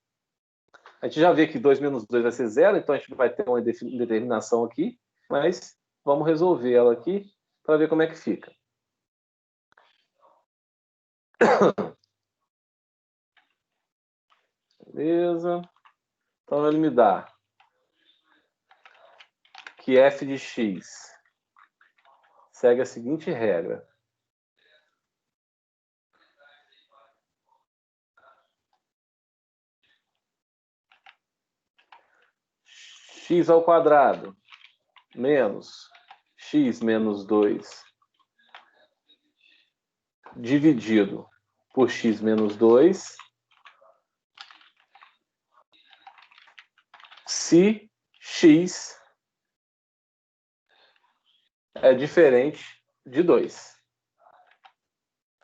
A gente já vê que 2 menos 2 vai ser 0, então a gente vai ter uma determinação aqui, mas vamos resolver ela aqui para ver como é que fica. Beleza. Então ele me dá que f de x segue a seguinte regra. X ao quadrado menos x menos 2 dividido por x menos 2 se x é diferente de 2.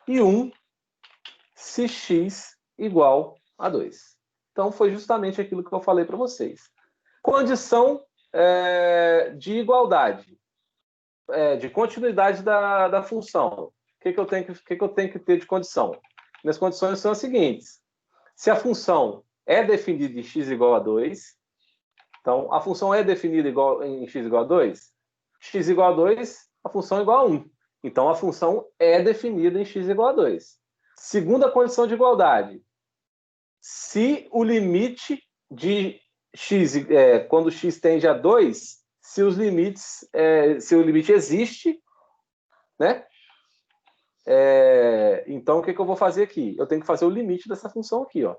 E 1 se x igual a 2. Então, foi justamente aquilo que eu falei para vocês. Condição de igualdade, de continuidade da função. O que eu tenho que ter de condição? Minhas condições são as seguintes. Se a função é definida em x igual a 2, então, a função é definida em x igual a 2, x igual a 2, a função é igual a 1. Então, a função é definida em x igual a 2. Segunda condição de igualdade. Se o limite de x, quando x tende a 2, se o limite existe, né? Então, o que eu vou fazer aqui? Eu tenho que fazer o limite dessa função aqui, ó.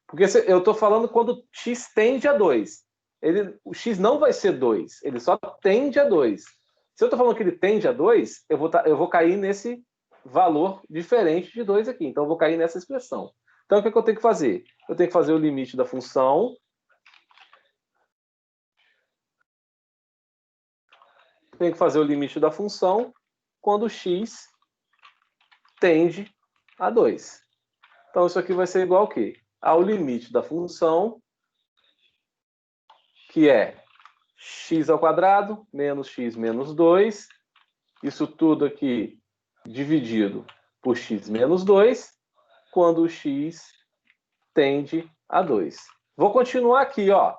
Porque eu estou falando quando x tende a 2. O x não vai ser 2, ele só tende a 2. Se eu estou falando que ele tende a 2, eu vou cair nesse valor diferente de 2 aqui. Então, eu vou cair nessa expressão. Então, o que eu tenho que fazer? Eu tenho que fazer o limite da função. Tenho que fazer o limite da função quando x tende a 2. Então, isso aqui vai ser igual ao quê? Ao limite da função, que é x ao quadrado menos x menos 2. Isso tudo aqui dividido por x menos 2, quando o x tende a 2. Vou continuar aqui, ó.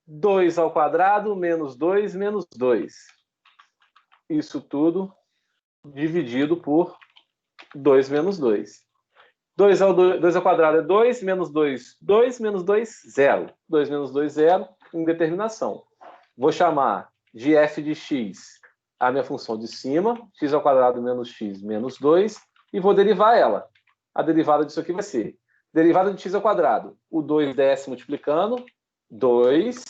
2 ao quadrado menos 2 menos 2. Isso tudo dividido por 2 menos 2. 2 ao quadrado é 2, menos 2, 2, menos 2, 0. 2 menos 2, 0, indeterminação. Vou chamar de f de x a minha função de cima, x ao quadrado menos x menos 2, e vou derivar ela. A derivada disso aqui vai ser derivada de x ao quadrado. O 2 desce multiplicando, 2,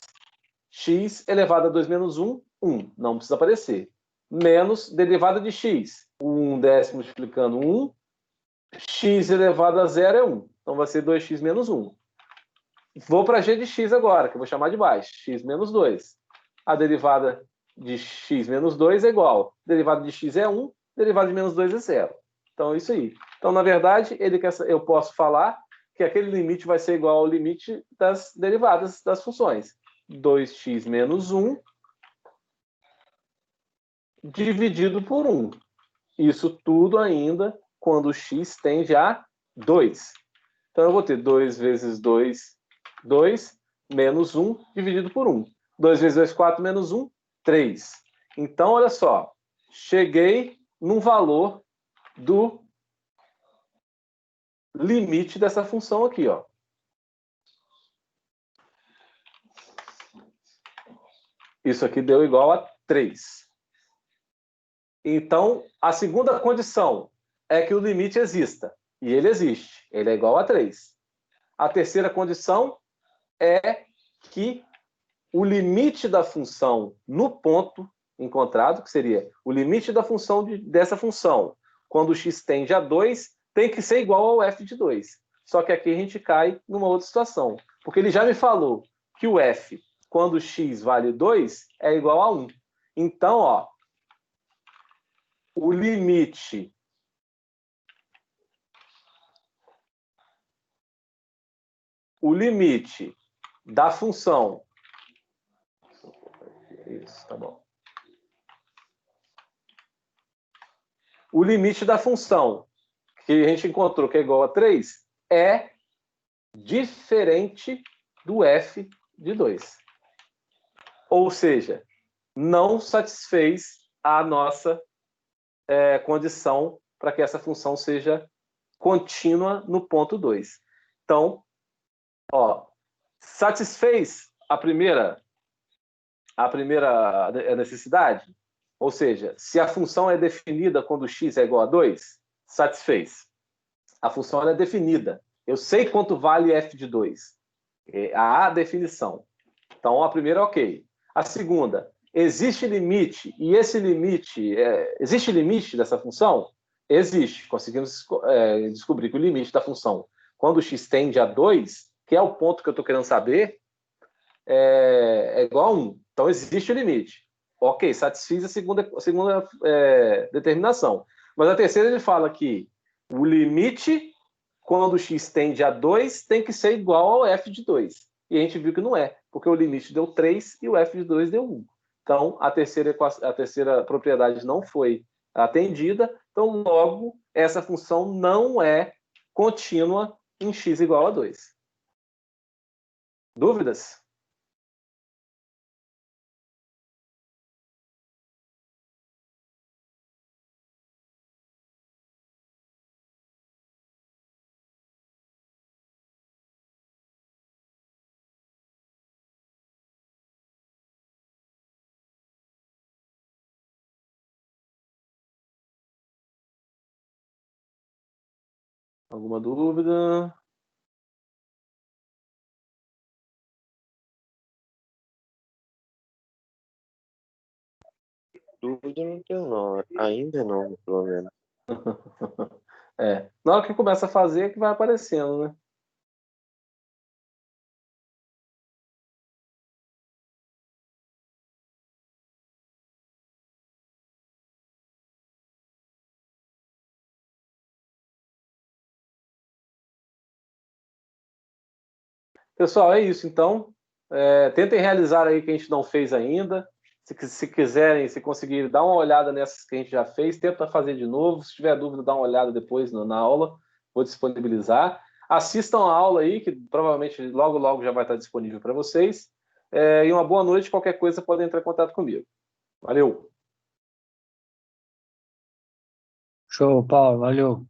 x elevado a 2 menos 1, 1. Não precisa aparecer. Menos derivada de x. O 1 desce multiplicando 1, x elevado a 0 é 1. Então vai ser 2x menos 1. Vou para g de x agora, que eu vou chamar de baixo. X menos 2. A derivada de x menos 2 é igual. Derivada de x é 1, derivada de menos 2 é 0. Então é isso aí. Então, na verdade, eu posso falar que aquele limite vai ser igual ao limite das derivadas das funções. 2x menos 1 dividido por 1. Isso tudo ainda quando x tende a 2. Então, eu vou ter 2 vezes 2, 2, menos 1 dividido por 1. 2 vezes 2, 4, menos 1, 3. Então, olha só. Cheguei num valor do limite dessa função aqui, ó. Isso aqui deu igual a 3. Então, a segunda condição é que o limite exista. E ele existe. Ele é igual a 3. A terceira condição é que o limite da função no ponto encontrado, que seria o limite da função dessa função, quando o x tende a 2, tem que ser igual ao f de 2. Só que aqui a gente cai numa outra situação. Porque ele já me falou que o f, quando x vale 2, é igual a 1. Então, ó, o limite da função. Isso, tá bom. O limite da função que a gente encontrou, que é igual a 3, é diferente do f de 2. Ou seja, não satisfez a nossa condição para que essa função seja contínua no ponto 2. Então, ó, satisfez a primeira necessidade? Ou seja, se a função é definida quando x é igual a 2, satisfez. A função é definida. Eu sei quanto vale f de 2. É a definição. Então, a primeira, ok. A segunda, existe limite, e esse limite, existe limite dessa função? Existe. Conseguimos descobrir que o limite da função, quando x tende a 2, que é o ponto que eu estou querendo saber, é igual a 1. Então, existe o limite. Ok, satisfiz a segunda determinação. Mas a terceira, ele fala que o limite, quando x tende a 2, tem que ser igual ao f de 2. E a gente viu que não é, porque o limite deu 3 e o f de 2 deu 1. Então, a terceira propriedade não foi atendida, então, logo, essa função não é contínua em x igual a 2. Dúvidas? Alguma dúvida? Dúvida não tenho, não. Ainda não, pelo menos. Na hora que começa a fazer, é que vai aparecendo, né? Pessoal, é isso. Então, tentem realizar aí o que a gente não fez ainda. Se quiserem, se conseguirem, dar uma olhada nessas que a gente já fez, tenta fazer de novo. Se tiver dúvida, dá uma olhada depois na aula. Vou disponibilizar. Assistam a aula aí, que provavelmente logo, logo já vai estar disponível para vocês. E uma boa noite. Qualquer coisa, podem entrar em contato comigo. Valeu! Show, Paulo. Valeu.